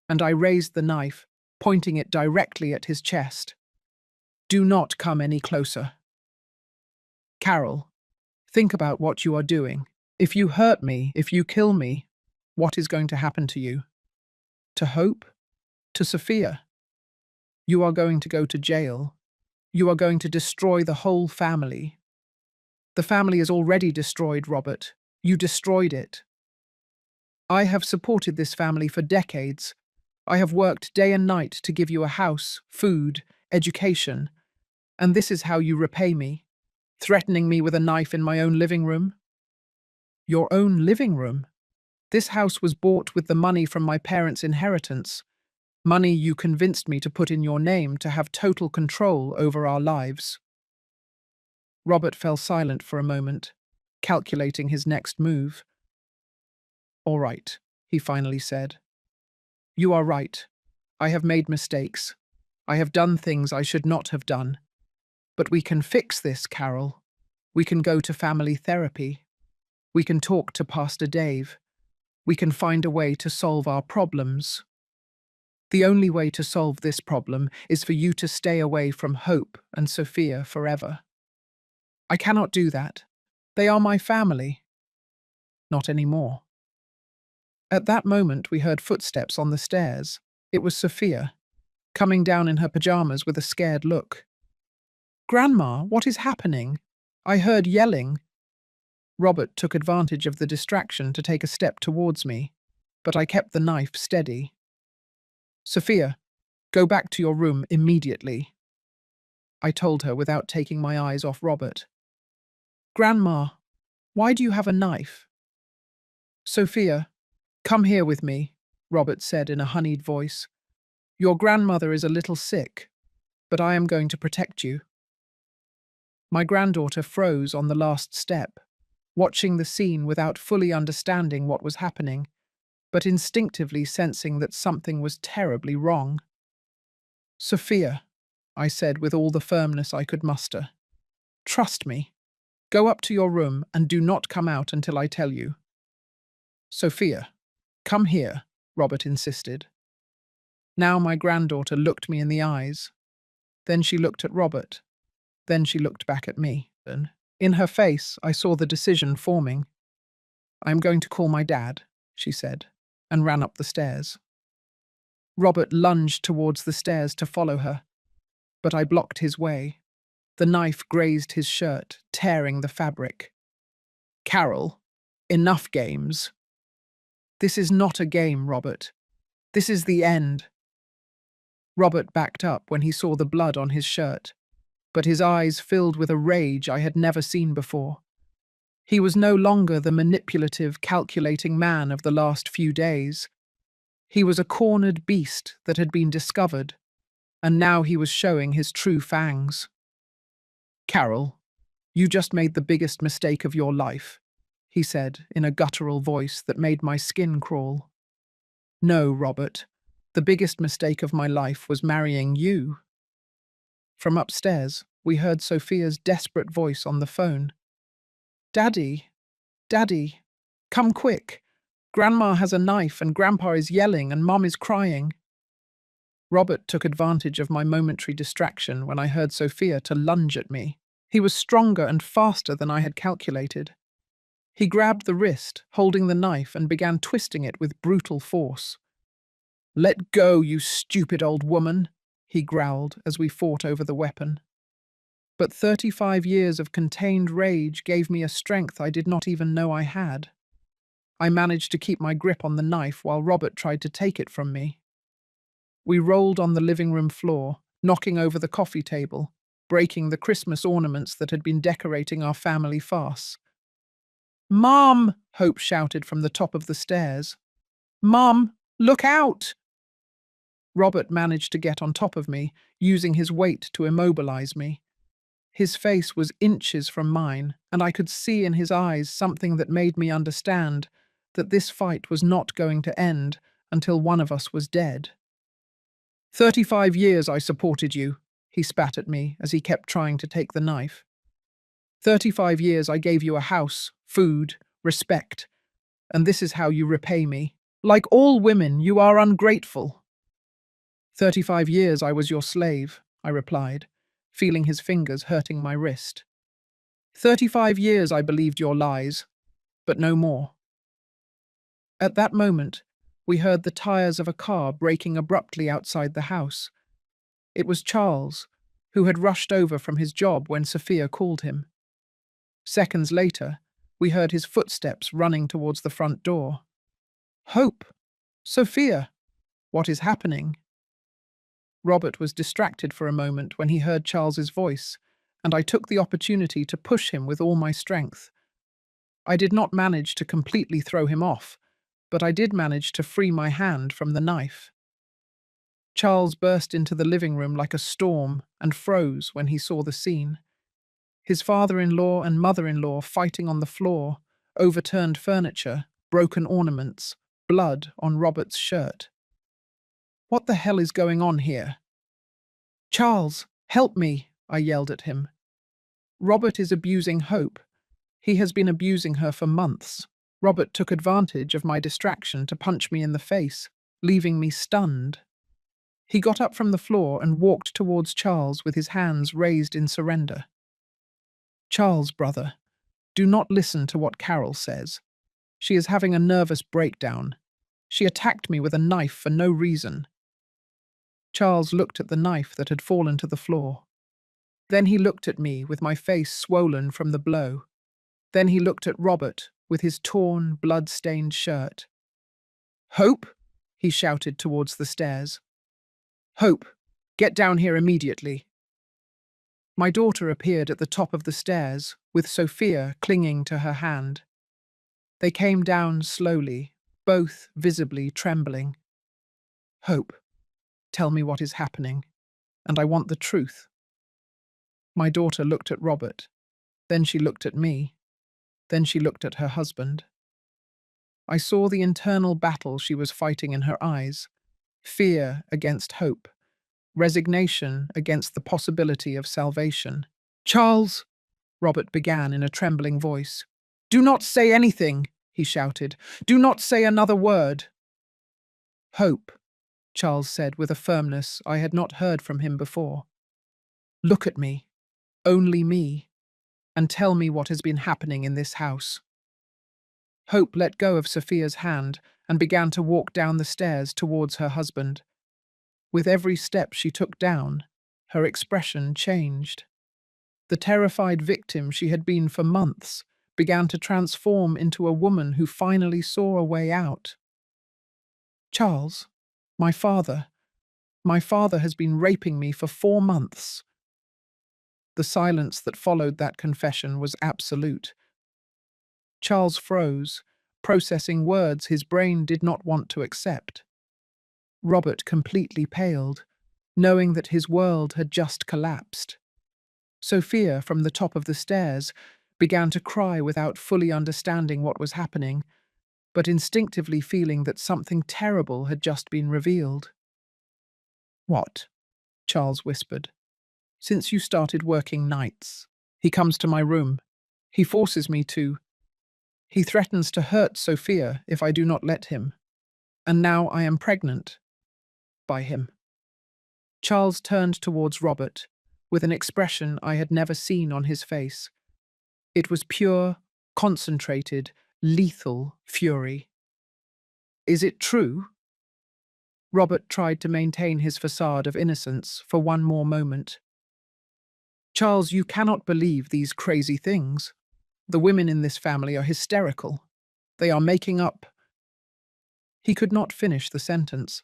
and I raised the knife, pointing it directly at his chest. "Do not come any closer. Carol, think about what you are doing. If you hurt me, if you kill me, what is going to happen to you? To Hope? To Sophia? You are going to go to jail. You are going to destroy the whole family. The family is already destroyed, Robert. You destroyed it. I have supported this family for decades. I have worked day and night to give you a house, food, education. And this is how you repay me, threatening me with a knife in my own living room? Your own living room? This house was bought with the money from my parents' inheritance, money you convinced me to put in your name to have total control over our lives." Robert fell silent for a moment, calculating his next move. "All right," he finally said. "You are right. I have made mistakes. I have done things I should not have done. But we can fix this, Carol. We can go to family therapy. We can talk to Pastor Dave. We can find a way to solve our problems. The only way to solve this problem is for you to stay away from Hope and Sophia forever." "I cannot do that. They are my family." "Not anymore." At that moment, we heard footsteps on the stairs. It was Sophia, coming down in her pajamas with a scared look. "Grandma, what is happening? I heard yelling." Robert took advantage of the distraction to take a step towards me, but I kept the knife steady. "Sophia, go back to your room immediately," I told her without taking my eyes off Robert. "Grandma, why do you have a knife?" "Sophia, come here with me," Robert said in a honeyed voice. "Your grandmother is a little sick, but I am going to protect you." My granddaughter froze on the last step, watching the scene without fully understanding what was happening, but instinctively sensing that something was terribly wrong. "Sophia," I said with all the firmness I could muster, "trust me. Go up to your room and do not come out until I tell you." "Sophia, come here," Robert insisted. Now my granddaughter looked me in the eyes. Then she looked at Robert. Then she looked back at me. In her face, I saw the decision forming. "I am going to call my dad," she said, and ran up the stairs. Robert lunged towards the stairs to follow her, but I blocked his way. The knife grazed his shirt, tearing the fabric. "Carol, enough games." "This is not a game, Robert. This is the end." Robert backed up when he saw the blood on his shirt, but his eyes filled with a rage I had never seen before. He was no longer the manipulative, calculating man of the last few days. He was a cornered beast that had been discovered, and now he was showing his true fangs. "Carol, you just made the biggest mistake of your life," he said in a guttural voice that made my skin crawl. "No, Robert, the biggest mistake of my life was marrying you." From upstairs, we heard Sophia's desperate voice on the phone. "Daddy, Daddy, come quick. Grandma has a knife and Grandpa is yelling and Mom is crying." Robert took advantage of my momentary distraction when I heard Sophia to lunge at me. He was stronger and faster than I had calculated. He grabbed the wrist, holding the knife, and began twisting it with brutal force. "Let go, you stupid old woman," he growled as we fought over the weapon. But 35 years of contained rage gave me a strength I did not even know I had. I managed to keep my grip on the knife while Robert tried to take it from me. We rolled on the living room floor, knocking over the coffee table, breaking the Christmas ornaments that had been decorating our family farce. "Mom!" Hope shouted from the top of the stairs. "Mom, look out!" Robert managed to get on top of me, using his weight to immobilize me. His face was inches from mine, and I could see in his eyes something that made me understand that this fight was not going to end until one of us was dead. 35 years I supported you, he spat at me as he kept trying to take the knife. 35 years I gave you a house, food, respect, and this is how you repay me. Like all women, you are ungrateful. 35 years I was your slave, I replied, feeling his fingers hurting my wrist. 35 years I believed your lies, but no more. At that moment, we heard the tires of a car braking abruptly outside the house. It was Charles, who had rushed over from his job when Sophia called him. Seconds later, we heard his footsteps running towards the front door. Hope! Sophia! What is happening? Robert was distracted for a moment when he heard Charles's voice, and I took the opportunity to push him with all my strength. I did not manage to completely throw him off, but I did manage to free my hand from the knife. Charles burst into the living room like a storm and froze when he saw the scene. His father-in-law and mother-in-law fighting on the floor, overturned furniture, broken ornaments, blood on Robert's shirt. What the hell is going on here? Charles, help me, I yelled at him. Robert is abusing Hope. He has been abusing her for months. Robert took advantage of my distraction to punch me in the face, leaving me stunned. He got up from the floor and walked towards Charles with his hands raised in surrender. Charles, brother, do not listen to what Carol says. She is having a nervous breakdown. She attacked me with a knife for no reason. Charles looked at the knife that had fallen to the floor. Then he looked at me with my face swollen from the blow. Then he looked at Robert with his torn, blood-stained shirt. Hope, he shouted towards the stairs. Hope, get down here immediately. My daughter appeared at the top of the stairs, with Sophia clinging to her hand. They came down slowly, both visibly trembling. Hope, tell me what is happening, and I want the truth. My daughter looked at Robert. Then she looked at me. Then she looked at her husband. I saw the internal battle she was fighting in her eyes. Fear against hope. Resignation against the possibility of salvation. Charles, Robert began in a trembling voice. Do not say anything, he shouted. Do not say another word. Hope, Charles said with a firmness I had not heard from him before. Look at me, only me, and tell me what has been happening in this house. Hope let go of Sophia's hand and began to walk down the stairs towards her husband. With every step she took down, her expression changed. The terrified victim she had been for months began to transform into a woman who finally saw a way out. Charles, my father has been raping me for 4 months. The silence that followed that confession was absolute. Charles froze, processing words his brain did not want to accept. Robert completely paled, knowing that his world had just collapsed. Sophia, from the top of the stairs, began to cry without fully understanding what was happening, but instinctively feeling that something terrible had just been revealed. What? Charles whispered. Since you started working nights, he comes to my room. He forces me to. He threatens to hurt Sophia if I do not let him. And now I am pregnant. By him. Charles turned towards Robert, with an expression I had never seen on his face. It was pure, concentrated, lethal fury. Is it true? Robert tried to maintain his facade of innocence for one more moment. Charles, you cannot believe these crazy things. The women in this family are hysterical. They are making up. He could not finish the sentence,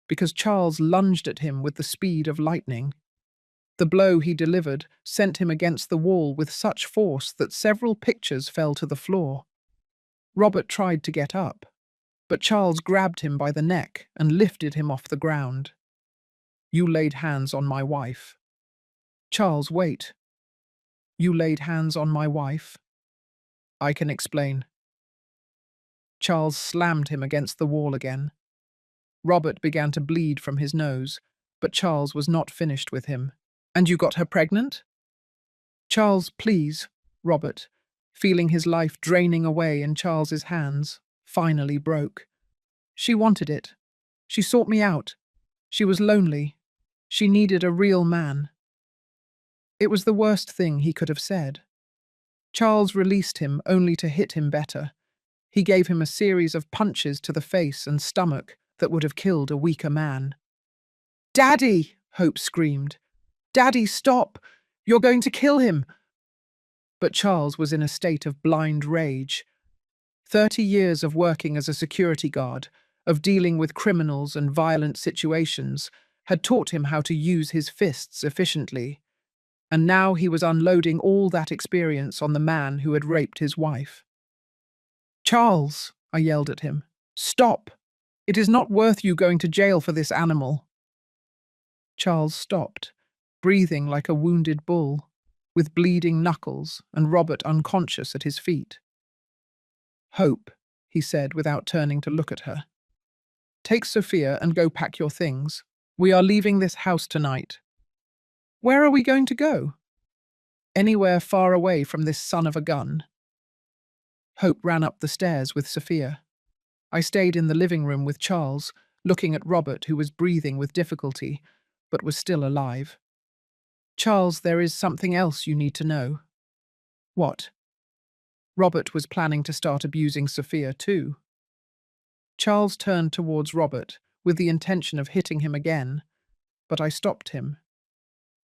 because Charles lunged at him with the speed of lightning. The blow he delivered sent him against the wall with such force that several pictures fell to the floor. Robert tried to get up, but Charles grabbed him by the neck and lifted him off the ground. You laid hands on my wife. Charles, wait. You laid hands on my wife? I can explain. Charles slammed him against the wall again. Robert began to bleed from his nose, but Charles was not finished with him. And you got her pregnant? Charles, please, Robert, feeling his life draining away in Charles's hands, finally broke. She wanted it. She sought me out. She was lonely. She needed a real man. It was the worst thing he could have said. Charles released him only to hit him better. He gave him a series of punches to the face and stomach that would have killed a weaker man. Daddy! Hope screamed. Daddy, stop! You're going to kill him! But Charles was in a state of blind rage. 30 years of working as a security guard, of dealing with criminals and violent situations, had taught him how to use his fists efficiently. And now he was unloading all that experience on the man who had raped his wife. Charles, I yelled at him, stop! It is not worth you going to jail for this animal. Charles stopped, breathing like a wounded bull, with bleeding knuckles and Robert unconscious at his feet. Hope, he said without turning to look at her. Take Sophia and go pack your things. We are leaving this house tonight. Where are we going to go? Anywhere far away from this son of a gun. Hope ran up the stairs with Sophia. I stayed in the living room with Charles, looking at Robert, who was breathing with difficulty, but was still alive. Charles, there is something else you need to know. What? Robert was planning to start abusing Sophia too. Charles turned towards Robert with the intention of hitting him again, but I stopped him.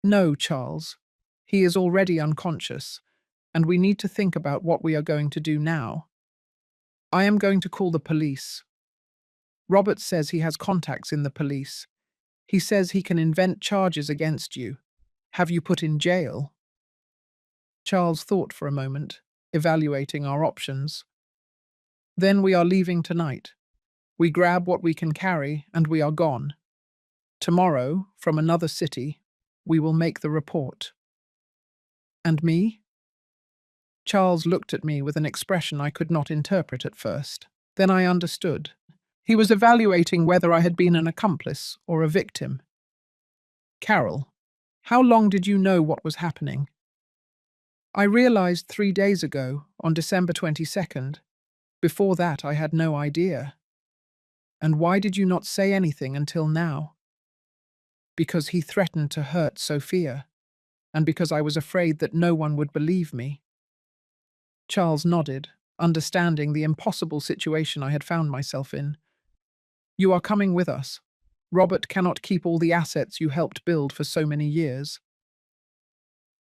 No, Charles. He is already unconscious, and we need to think about what we are going to do now. I am going to call the police. Robert says he has contacts in the police. He says he can invent charges against you. Have you put in jail? Charles thought for a moment, evaluating our options. Then we are leaving tonight. We grab what we can carry and we are gone. Tomorrow, from another city, we will make the report. And me? Charles looked at me with an expression I could not interpret at first. Then I understood. He was evaluating whether I had been an accomplice or a victim. Carol, how long did you know what was happening? I realized 3 days ago, on December 22nd. Before that, I had no idea. And why did you not say anything until now? Because he threatened to hurt Sophia, and because I was afraid that no one would believe me. Charles nodded, understanding the impossible situation I had found myself in. You are coming with us. Robert cannot keep all the assets you helped build for so many years.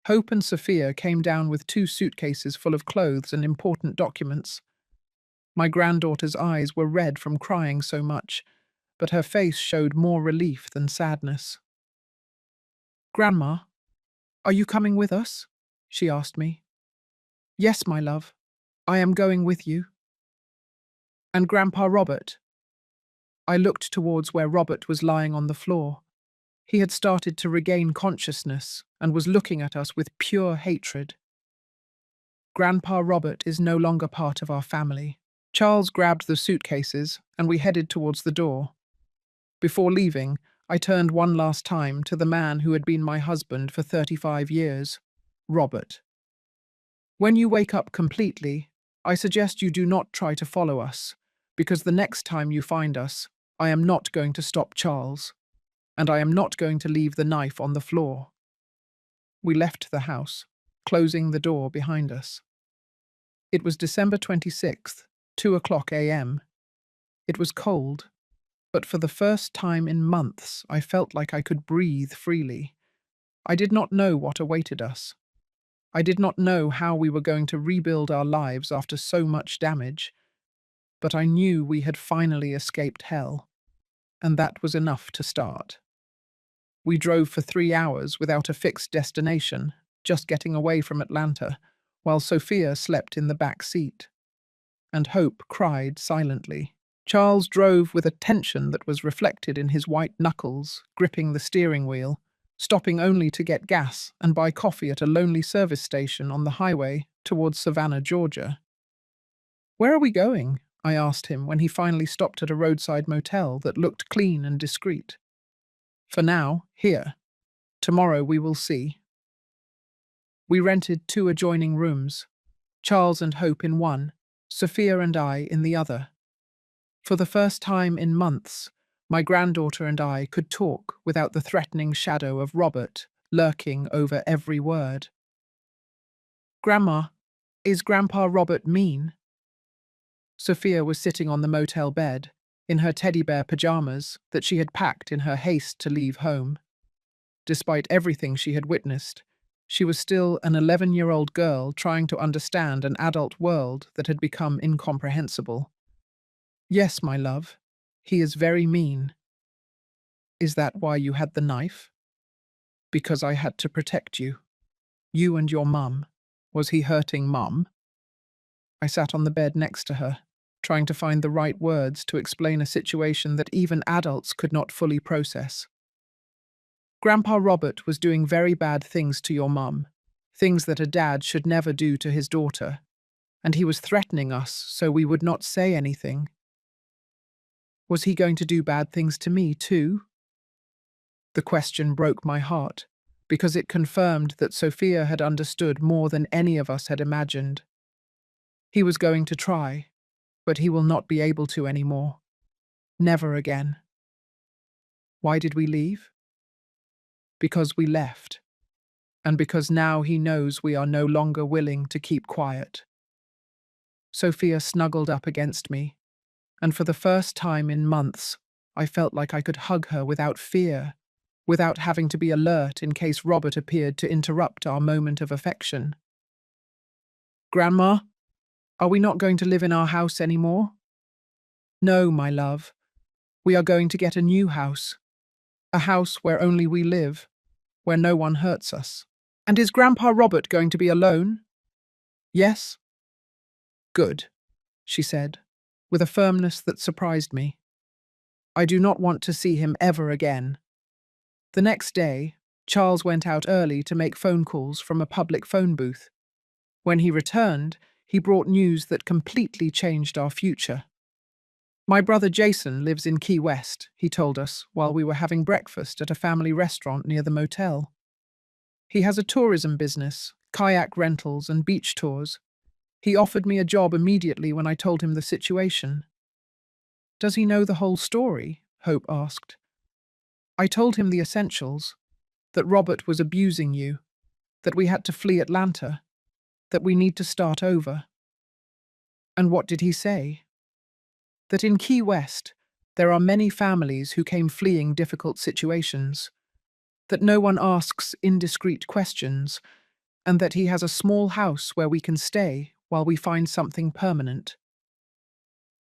Hope and Sophia came down with 2 suitcases full of clothes and important documents. My granddaughter's eyes were red from crying so much, but her face showed more relief than sadness. Grandma, are you coming with us? She asked me. Yes, my love. I am going with you. And Grandpa Robert? I looked towards where Robert was lying on the floor. He had started to regain consciousness and was looking at us with pure hatred. Grandpa Robert is no longer part of our family. Charles grabbed the suitcases and we headed towards the door. Before leaving, I turned one last time to the man who had been my husband for 35 years, Robert. When you wake up completely, I suggest you do not try to follow us, because the next time you find us, I am not going to stop Charles, and I am not going to leave the knife on the floor. We left the house, closing the door behind us. It was December 26th, 2:00 a.m. It was cold, but for the first time in months I felt like I could breathe freely. I did not know what awaited us. I did not know how we were going to rebuild our lives after so much damage, but I knew we had finally escaped hell, and that was enough to start. We drove for 3 hours without a fixed destination, just getting away from Atlanta, while Sophia slept in the back seat, and Hope cried silently. Charles drove with a tension that was reflected in his white knuckles, gripping the steering wheel, stopping only to get gas and buy coffee at a lonely service station on the highway towards Savannah, Georgia. "Where are we going?" I asked him when he finally stopped at a roadside motel that looked clean and discreet. "For now, here. Tomorrow we will see." We rented 2 adjoining rooms, Charles and Hope in one, Sophia and I in the other. For the first time in months, my granddaughter and I could talk without the threatening shadow of Robert lurking over every word. "Grandma, is Grandpa Robert mean?" Sophia was sitting on the motel bed, in her teddy bear pajamas that she had packed in her haste to leave home. Despite everything she had witnessed, she was still an 11-year-old girl trying to understand an adult world that had become incomprehensible. "Yes, my love. He is very mean." "Is that why you had the knife?" "Because I had to protect you. You and your mum." "Was he hurting Mum?" I sat on the bed next to her, trying to find the right words to explain a situation that even adults could not fully process. "Grandpa Robert was doing very bad things to your mum, things that a dad should never do to his daughter, and he was threatening us so we would not say anything." "Was he going to do bad things to me, too?" The question broke my heart, because it confirmed that Sophia had understood more than any of us had imagined. He was going to try, but he will not be able to anymore. Never again. Why did we leave? Because we left, and because now he knows we are no longer willing to keep quiet. Sophia snuggled up against me, and for the first time in months, I felt like I could hug her without fear, without having to be alert in case Robert appeared to interrupt our moment of affection. "Grandma, are we not going to live in our house anymore?" "No, my love. We are going to get a new house. A house where only we live, where no one hurts us." "And is Grandpa Robert going to be alone?" "Yes." "Good," she said, with a firmness that surprised me. "I do not want to see him ever again." The next day, Charles went out early to make phone calls from a public phone booth. When he returned, he brought news that completely changed our future. "My brother Jason lives in Key West," he told us while we were having breakfast at a family restaurant near the motel. "He has a tourism business, kayak rentals and beach tours. He offered me a job immediately when I told him the situation." "Does he know the whole story?" Hope asked. "I told him the essentials, that Robert was abusing you, that we had to flee Atlanta, that we need to start over." "And what did he say?" "That in Key West, there are many families who came fleeing difficult situations, that no one asks indiscreet questions, and that he has a small house where we can stay while we find something permanent."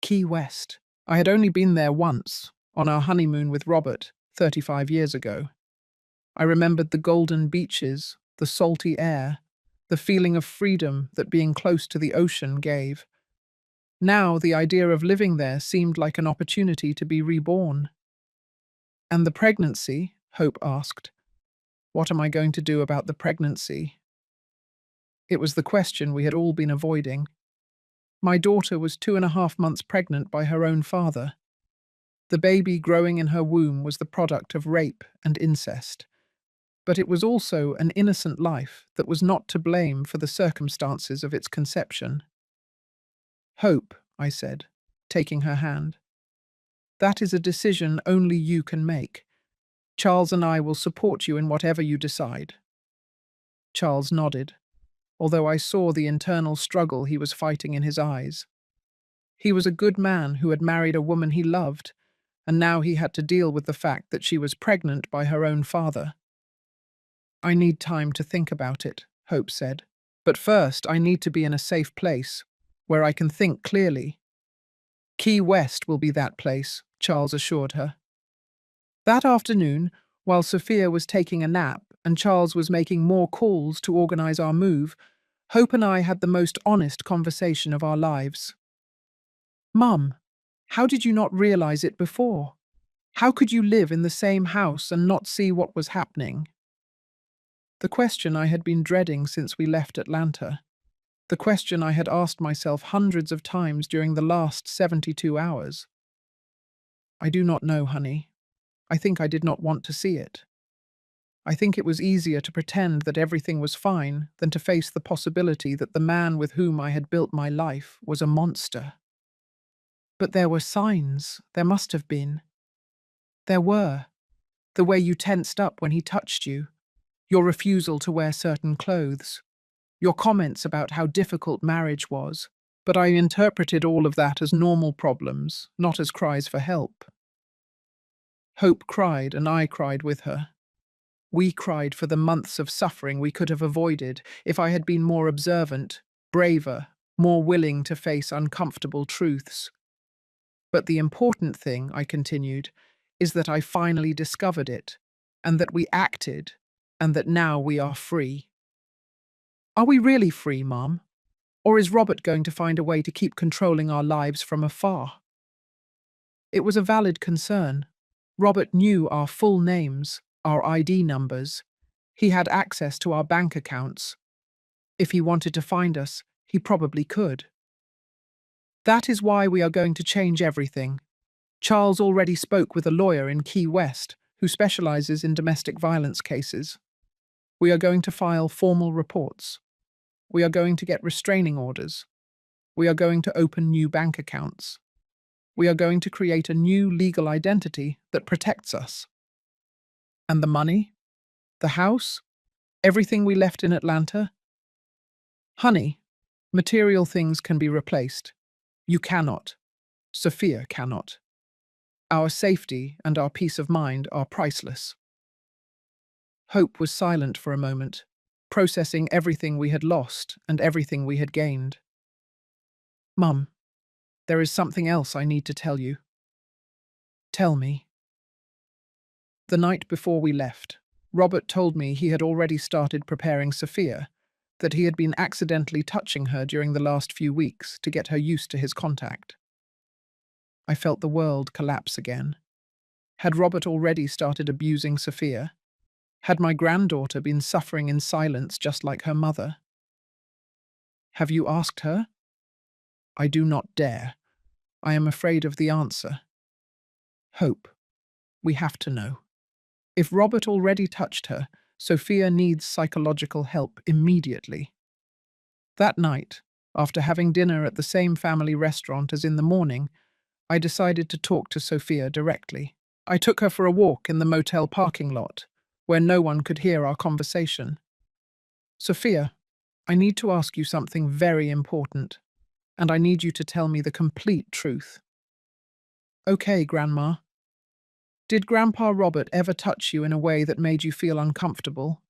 Key West. I had only been there once, on our honeymoon with Robert, 35 years ago. I remembered the golden beaches, the salty air, the feeling of freedom that being close to the ocean gave. Now the idea of living there seemed like an opportunity to be reborn. "And the pregnancy?" Hope asked. "What am I going to do about the pregnancy?" It was the question we had all been avoiding. My daughter was 2.5 months pregnant by her own father. The baby growing in her womb was the product of rape and incest. But it was also an innocent life that was not to blame for the circumstances of its conception. "Hope," I said, taking her hand. "That is a decision only you can make. Charles and I will support you in whatever you decide." Charles nodded, although I saw the internal struggle he was fighting in his eyes. He was a good man who had married a woman he loved, and now he had to deal with the fact that she was pregnant by her own father. I need time to think about it, Hope said. But first, I need to be in a safe place, where I can think clearly. Key West will be that place, Charles assured her. That afternoon, while Sophia was taking a nap and Charles was making more calls to organize our move, Hope and I had the most honest conversation of our lives. Mum, how did you not realize it before? How could you live in the same house and not see what was happening? The question I had been dreading since we left Atlanta. The question I had asked myself hundreds of times during the last 72 hours. I do not know, honey. I think I did not want to see it. I think it was easier to pretend that everything was fine than to face the possibility that the man with whom I had built my life was a monster. But there were signs, there must have been. There were. The way you tensed up when he touched you, your refusal to wear certain clothes, your comments about how difficult marriage was, but I interpreted all of that as normal problems, not as cries for help. Hope cried, and I cried with her. We cried for the months of suffering we could have avoided if I had been more observant, braver, more willing to face uncomfortable truths. But the important thing, I continued, is that I finally discovered it, and that we acted, and that now we are free. Are we really free, Mum? Or is Robert going to find a way to keep controlling our lives from afar? It was a valid concern. Robert knew our full names, our ID numbers. He had access to our bank accounts. If he wanted to find us, he probably could. That is why we are going to change everything. Charles already spoke with a lawyer in Key West who specializes in domestic violence cases. We are going to file formal reports. We are going to get restraining orders. We are going to open new bank accounts. We are going to create a new legal identity that protects us. And the money? The house? Everything we left in Atlanta? Honey, material things can be replaced. You cannot. Sophia cannot. Our safety and our peace of mind are priceless. Hope was silent for a moment, processing everything we had lost and everything we had gained. Mum, there is something else I need to tell you. Tell me. The night before we left, Robert told me he had already started preparing Sophia, that he had been accidentally touching her during the last few weeks to get her used to his contact. I felt the world collapse again. Had Robert already started abusing Sophia? Had my granddaughter been suffering in silence just like her mother? Have you asked her? I do not dare. I am afraid of the answer. Hope. We have to know. If Robert already touched her, Sophia needs psychological help immediately. That night, after having dinner at the same family restaurant as in the morning, I decided to talk to Sophia directly. I took her for a walk in the motel parking lot, where no one could hear our conversation. Sophia, I need to ask you something very important, and I need you to tell me the complete truth. Okay, Grandma. Did Grandpa Robert ever touch you in a way that made you feel uncomfortable?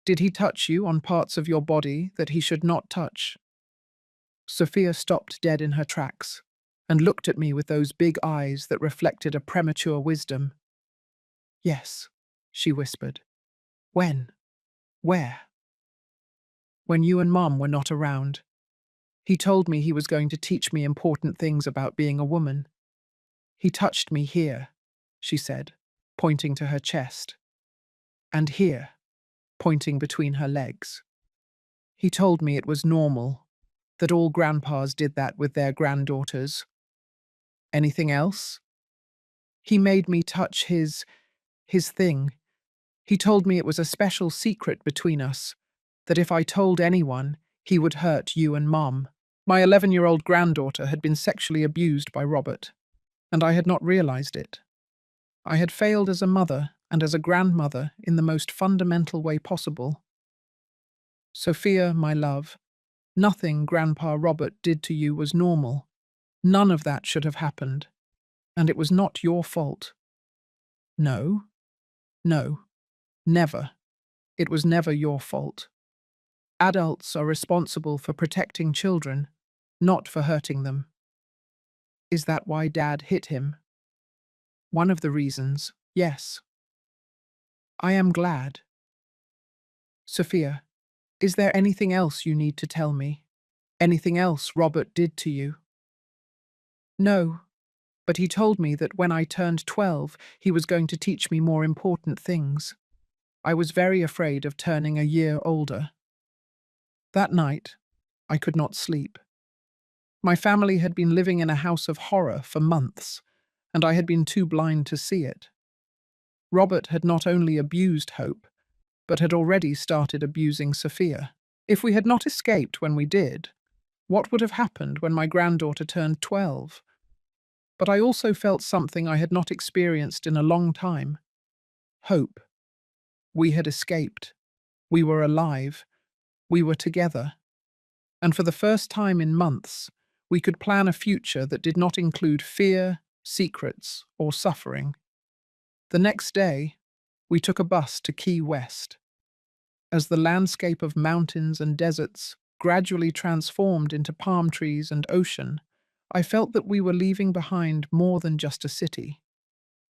Did he touch you on parts of your body that he should not touch? Sophia stopped dead in her tracks and looked at me with those big eyes that reflected a premature wisdom. Yes, she whispered. When? Where? When you and Mum were not around. He told me he was going to teach me important things about being a woman. He touched me here, she said, pointing to her chest. And here, pointing between her legs. He told me it was normal, that all grandpas did that with their granddaughters. Anything else? He made me touch his thing. He told me it was a special secret between us, that if I told anyone, he would hurt you and Mom. My 11-year-old granddaughter had been sexually abused by Robert, and I had not realized it. I had failed as a mother and as a grandmother in the most fundamental way possible. Sophia, my love, nothing Grandpa Robert did to you was normal. None of that should have happened, and it was not your fault. No, no, never. It was never your fault. Adults are responsible for protecting children, not for hurting them. Is that why Dad hit him? One of the reasons, yes. I am glad. Sophia, is there anything else you need to tell me? Anything else Robert did to you? No, but he told me that when I turned 12, he was going to teach me more important things. I was very afraid of turning a year older. That night, I could not sleep. My family had been living in a house of horror for months, and I had been too blind to see it. Robert had not only abused Hope, but had already started abusing Sophia. If we had not escaped when we did, what would have happened when my granddaughter turned 12? But I also felt something I had not experienced in a long time. Hope. We had escaped. We were alive. We were together. And for the first time in months, we could plan a future that did not include fear, secrets, or suffering. The next day, we took a bus to Key West. As the landscape of mountains and deserts gradually transformed into palm trees and ocean, I felt that we were leaving behind more than just a city.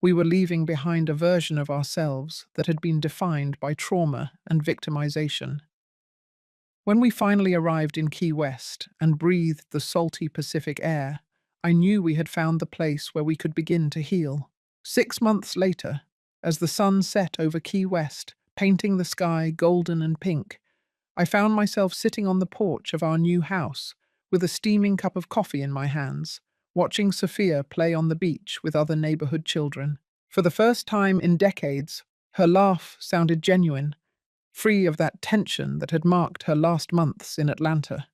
We were leaving behind a version of ourselves that had been defined by trauma and victimization. When we finally arrived in Key West and breathed the salty Pacific air, I knew we had found the place where we could begin to heal. 6 months later, as the sun set over Key West, painting the sky golden and pink, I found myself sitting on the porch of our new house with a steaming cup of coffee in my hands, watching Sophia play on the beach with other neighborhood children. For the first time in decades, her laugh sounded genuine, free of that tension that had marked her last months in Atlanta.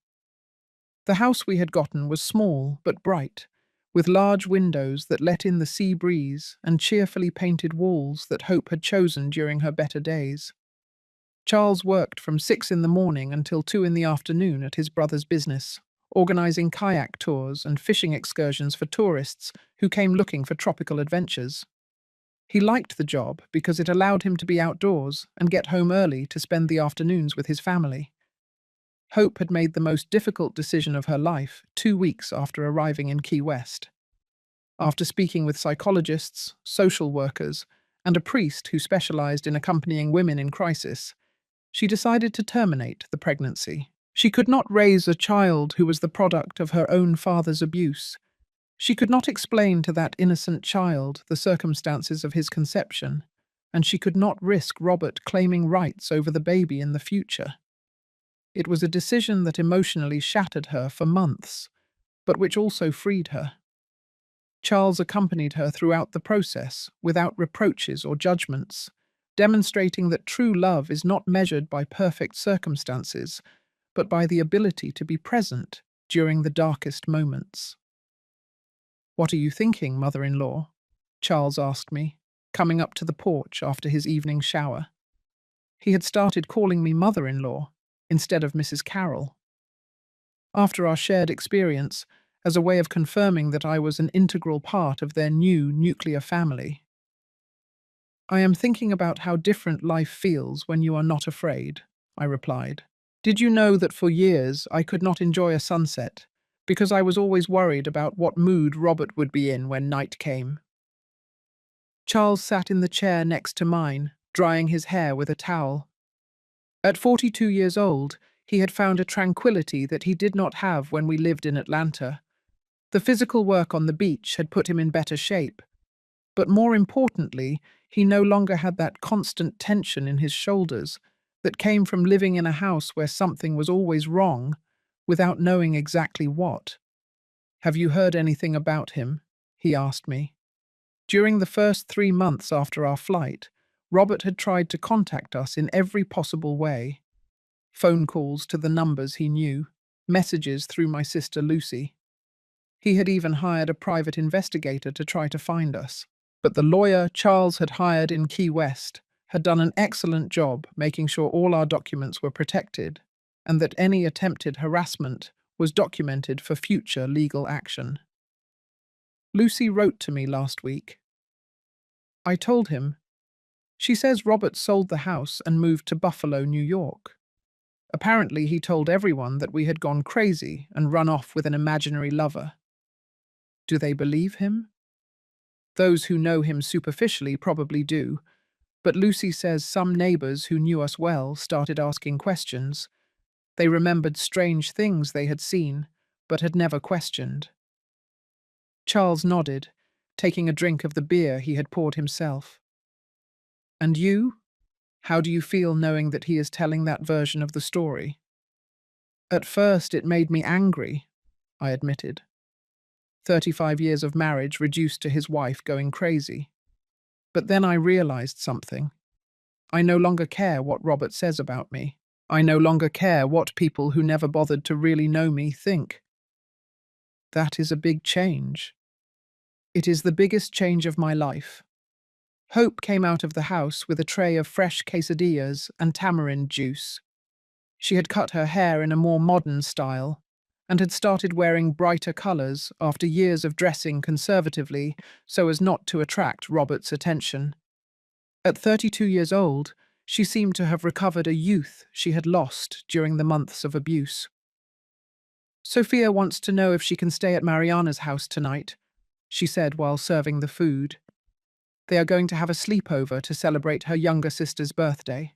The house we had gotten was small but bright, with large windows that let in the sea breeze and cheerfully painted walls that Hope had chosen during her better days. Charles worked from 6 in the morning until 2 in the afternoon at his brother's business, organizing kayak tours and fishing excursions for tourists who came looking for tropical adventures. He liked the job because it allowed him to be outdoors and get home early to spend the afternoons with his family. Hope had made the most difficult decision of her life 2 weeks after arriving in Key West. After speaking with psychologists, social workers, and a priest who specialized in accompanying women in crisis, she decided to terminate the pregnancy. She could not raise a child who was the product of her own father's abuse. She could not explain to that innocent child the circumstances of his conception, and she could not risk Robert claiming rights over the baby in the future. It was a decision that emotionally shattered her for months, but which also freed her. Charles accompanied her throughout the process, without reproaches or judgments, demonstrating that true love is not measured by perfect circumstances, but by the ability to be present during the darkest moments. "What are you thinking, mother-in-law?" Charles asked me, coming up to the porch after his evening shower. He had started calling me mother-in-law instead of Mrs. Carroll. After our shared experience, as a way of confirming that I was an integral part of their new nuclear family. "I am thinking about how different life feels when you are not afraid," I replied. "Did you know that for years I could not enjoy a sunset because I was always worried about what mood Robert would be in when night came?" Charles sat in the chair next to mine, drying his hair with a towel. At 42 years old, he had found a tranquility that he did not have when we lived in Atlanta. The physical work on the beach had put him in better shape, but more importantly, he no longer had that constant tension in his shoulders that came from living in a house where something was always wrong without knowing exactly what. "Have you heard anything about him?" he asked me. During the first 3 months after our flight, Robert had tried to contact us in every possible way. Phone calls to the numbers he knew, messages through my sister Lucy. He had even hired a private investigator to try to find us. But the lawyer Charles had hired in Key West had done an excellent job making sure all our documents were protected and that any attempted harassment was documented for future legal action. Lucy wrote to me last week. I told him, She says Robert sold the house and moved to Buffalo, New York. Apparently, he told everyone that we had gone crazy and run off with an imaginary lover. Do they believe him? Those who know him superficially probably do, but Lucy says some neighbors who knew us well started asking questions. They remembered strange things they had seen, but had never questioned. Charles nodded, taking a drink of the beer he had poured himself. And you? How do you feel knowing that he is telling that version of the story? At first, it made me angry, I admitted. 35 years of marriage reduced to his wife going crazy. But then I realized something. I no longer care what Robert says about me. I no longer care what people who never bothered to really know me think. That is a big change. It is the biggest change of my life. Hope came out of the house with a tray of fresh quesadillas and tamarind juice. She had cut her hair in a more modern style and had started wearing brighter colours after years of dressing conservatively so as not to attract Robert's attention. At 32 years old, she seemed to have recovered a youth she had lost during the months of abuse. Sophia wants to know if she can stay at Mariana's house tonight, she said while serving the food. They are going to have a sleepover to celebrate her younger sister's birthday.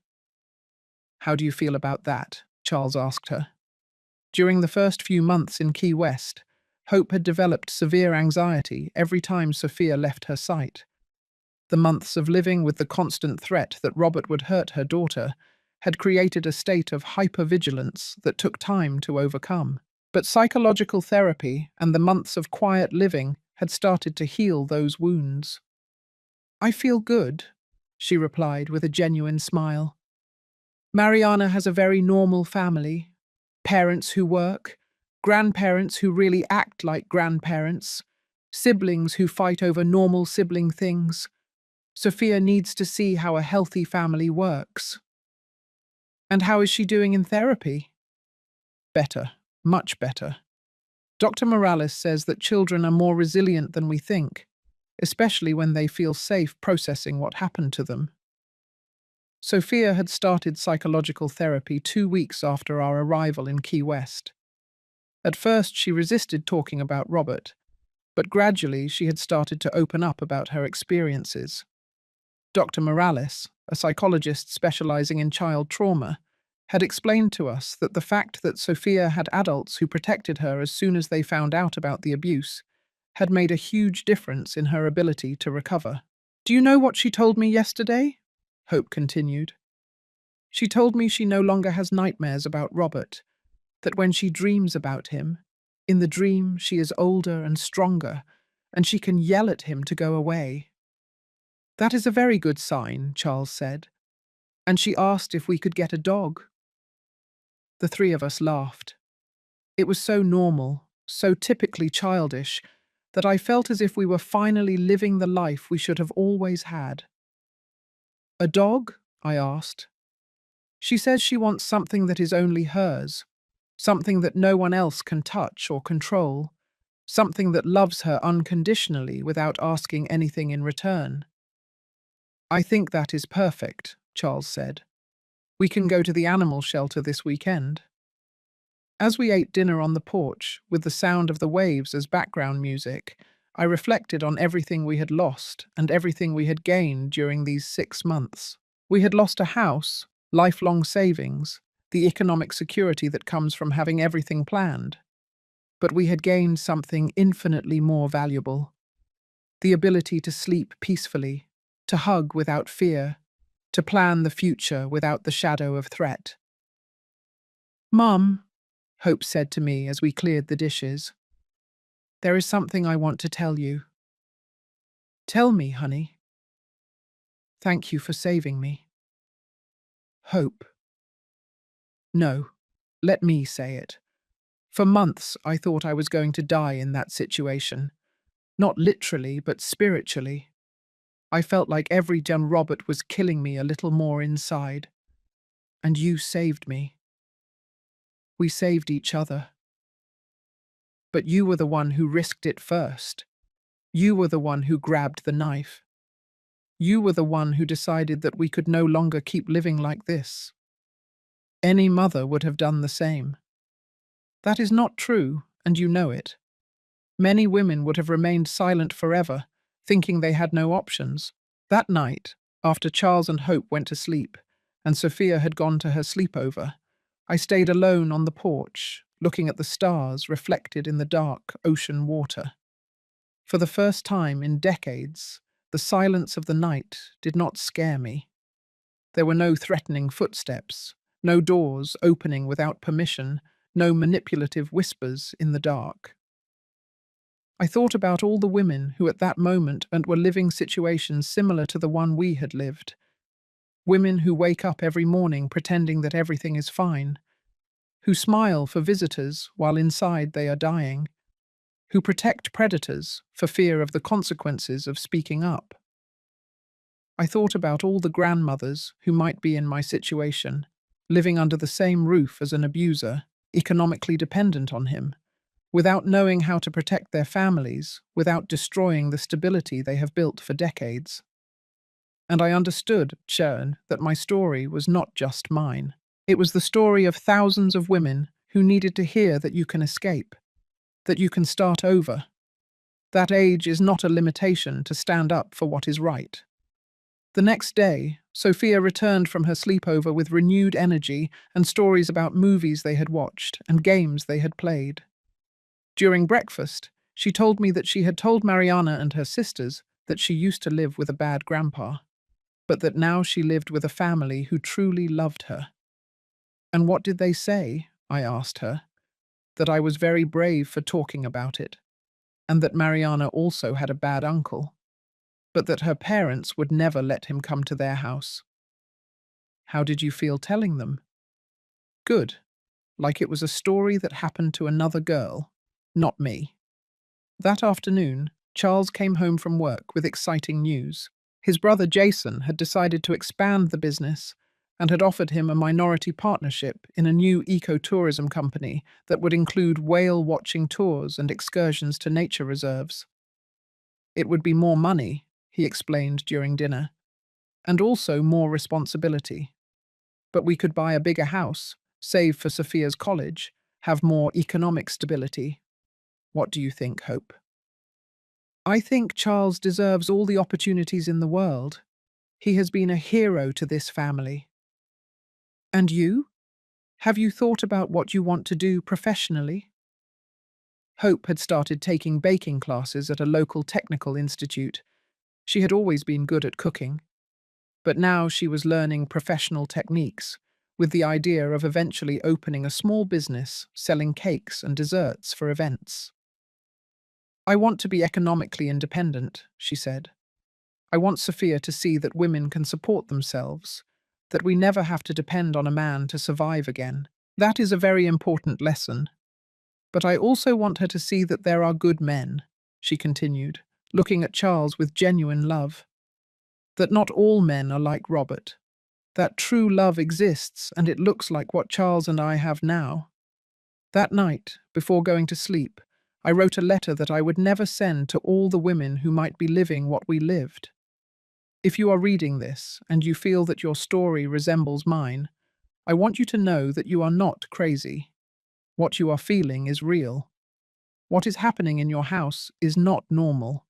How do you feel about that? Charles asked her. During the first few months in Key West, Hope had developed severe anxiety every time Sophia left her sight. The months of living with the constant threat that Robert would hurt her daughter had created a state of hypervigilance that took time to overcome. But psychological therapy and the months of quiet living had started to heal those wounds. I feel good, she replied with a genuine smile. Mariana has a very normal family. Parents who work, grandparents who really act like grandparents, siblings who fight over normal sibling things. Sophia needs to see how a healthy family works. And how is she doing in therapy? Better, much better. Dr. Morales says that children are more resilient than we think, especially when they feel safe processing what happened to them. Sophia had started psychological therapy 2 weeks after our arrival in Key West. At first, she resisted talking about Robert, but gradually she had started to open up about her experiences. Dr. Morales, a psychologist specializing in child trauma, had explained to us that the fact that Sophia had adults who protected her as soon as they found out about the abuse had made a huge difference in her ability to recover. Do you know what she told me yesterday? Hope continued. She told me she no longer has nightmares about Robert, that when she dreams about him, in the dream she is older and stronger, and she can yell at him to go away. That is a very good sign, Charles said, and she asked if we could get a dog. The three of us laughed. It was so normal, so typically childish, that I felt as if we were finally living the life we should have always had. A dog? I asked. She says she wants something that is only hers, something that no one else can touch or control, something that loves her unconditionally without asking anything in return. I think that is perfect, Charles said. We can go to the animal shelter this weekend. As we ate dinner on the porch, with the sound of the waves as background music, I reflected on everything we had lost and everything we had gained during these 6 months. We had lost a house, lifelong savings, the economic security that comes from having everything planned. But we had gained something infinitely more valuable: the ability to sleep peacefully, to hug without fear, to plan the future without the shadow of threat. "Mum," Hope said to me as we cleared the dishes, "there is something I want to tell you." "Tell me, honey." "Thank you for saving me." "Hope." "No, let me say it. For months I thought I was going to die in that situation. Not literally, but spiritually. I felt like every day Robert was killing me a little more inside. And you saved me. We saved each other. But you were the one who risked it first. You were the one who grabbed the knife. You were the one who decided that we could no longer keep living like this. Any mother would have done the same. That is not true, and you know it. Many women would have remained silent forever, thinking they had no options. That night, after Charles and Hope went to sleep, and Sophia had gone to her sleepover, I stayed alone on the porch, looking at the stars reflected in the dark ocean water. For the first time in decades, the silence of the night did not scare me. There were no threatening footsteps, no doors opening without permission, no manipulative whispers in the dark. I thought about all the women who at that moment and were living situations similar to the one we had lived. Women who wake up every morning pretending that everything is fine, who smile for visitors while inside they are dying, who protect predators for fear of the consequences of speaking up. I thought about all the grandmothers who might be in my situation, living under the same roof as an abuser, economically dependent on him, without knowing how to protect their families, without destroying the stability they have built for decades. And I understood, Chern, that my story was not just mine. It was the story of thousands of women who needed to hear that you can escape, that you can start over. That age is not a limitation to stand up for what is right. The next day, Sophia returned from her sleepover with renewed energy and stories about movies they had watched and games they had played. During breakfast, she told me that she had told Mariana and her sisters that she used to live with a bad grandpa, but that now she lived with a family who truly loved her. And what did they say? I asked her. That I was very brave for talking about it, and that Mariana also had a bad uncle, but that her parents would never let him come to their house. How did you feel telling them? Good, like it was a story that happened to another girl, not me. That afternoon, Charles came home from work with exciting news. His brother Jason had decided to expand the business and had offered him a minority partnership in a new ecotourism company that would include whale-watching tours and excursions to nature reserves. It would be more money, he explained during dinner, and also more responsibility. But we could buy a bigger house, save for Sophia's college, have more economic stability. What do you think, Hope? I think Charles deserves all the opportunities in the world. He has been a hero to this family. And you? Have you thought about what you want to do professionally? Hope had started taking baking classes at a local technical institute. She had always been good at cooking, but now she was learning professional techniques, with the idea of eventually opening a small business selling cakes and desserts for events. I want to be economically independent, she said. I want Sophia to see that women can support themselves, that we never have to depend on a man to survive again. That is a very important lesson. But I also want her to see that there are good men, she continued, looking at Charles with genuine love. That not all men are like Robert. That true love exists, and it looks like what Charles and I have now. That night, before going to sleep, I wrote a letter that I would never send to all the women who might be living what we lived. If you are reading this, and you feel that your story resembles mine, I want you to know that you are not crazy. What you are feeling is real. What is happening in your house is not normal.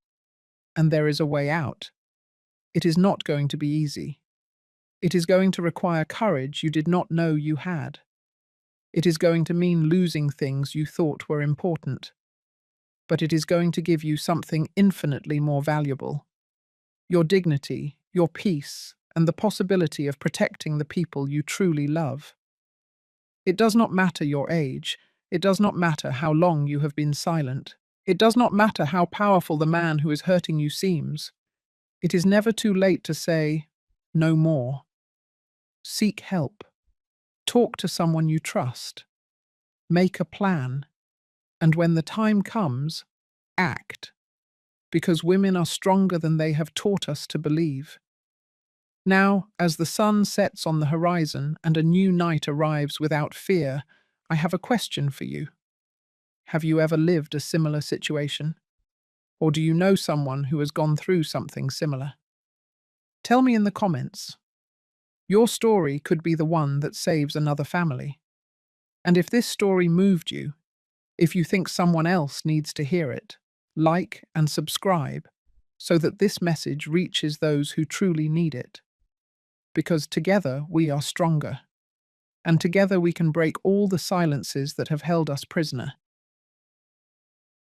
And there is a way out. It is not going to be easy. It is going to require courage you did not know you had. It is going to mean losing things you thought were important. But it is going to give you something infinitely more valuable. Your dignity, your peace, and the possibility of protecting the people you truly love. It does not matter your age. It does not matter how long you have been silent. It does not matter how powerful the man who is hurting you seems. It is never too late to say, no more. Seek help. Talk to someone you trust. Make a plan. And when the time comes, act. Because women are stronger than they have taught us to believe. Now, as the sun sets on the horizon and a new night arrives without fear, I have a question for you. Have you ever lived a similar situation? Or do you know someone who has gone through something similar? Tell me in the comments. Your story could be the one that saves another family. And if this story moved you, if you think someone else needs to hear it, like and subscribe so that this message reaches those who truly need it. Because together we are stronger, and together we can break all the silences that have held us prisoner.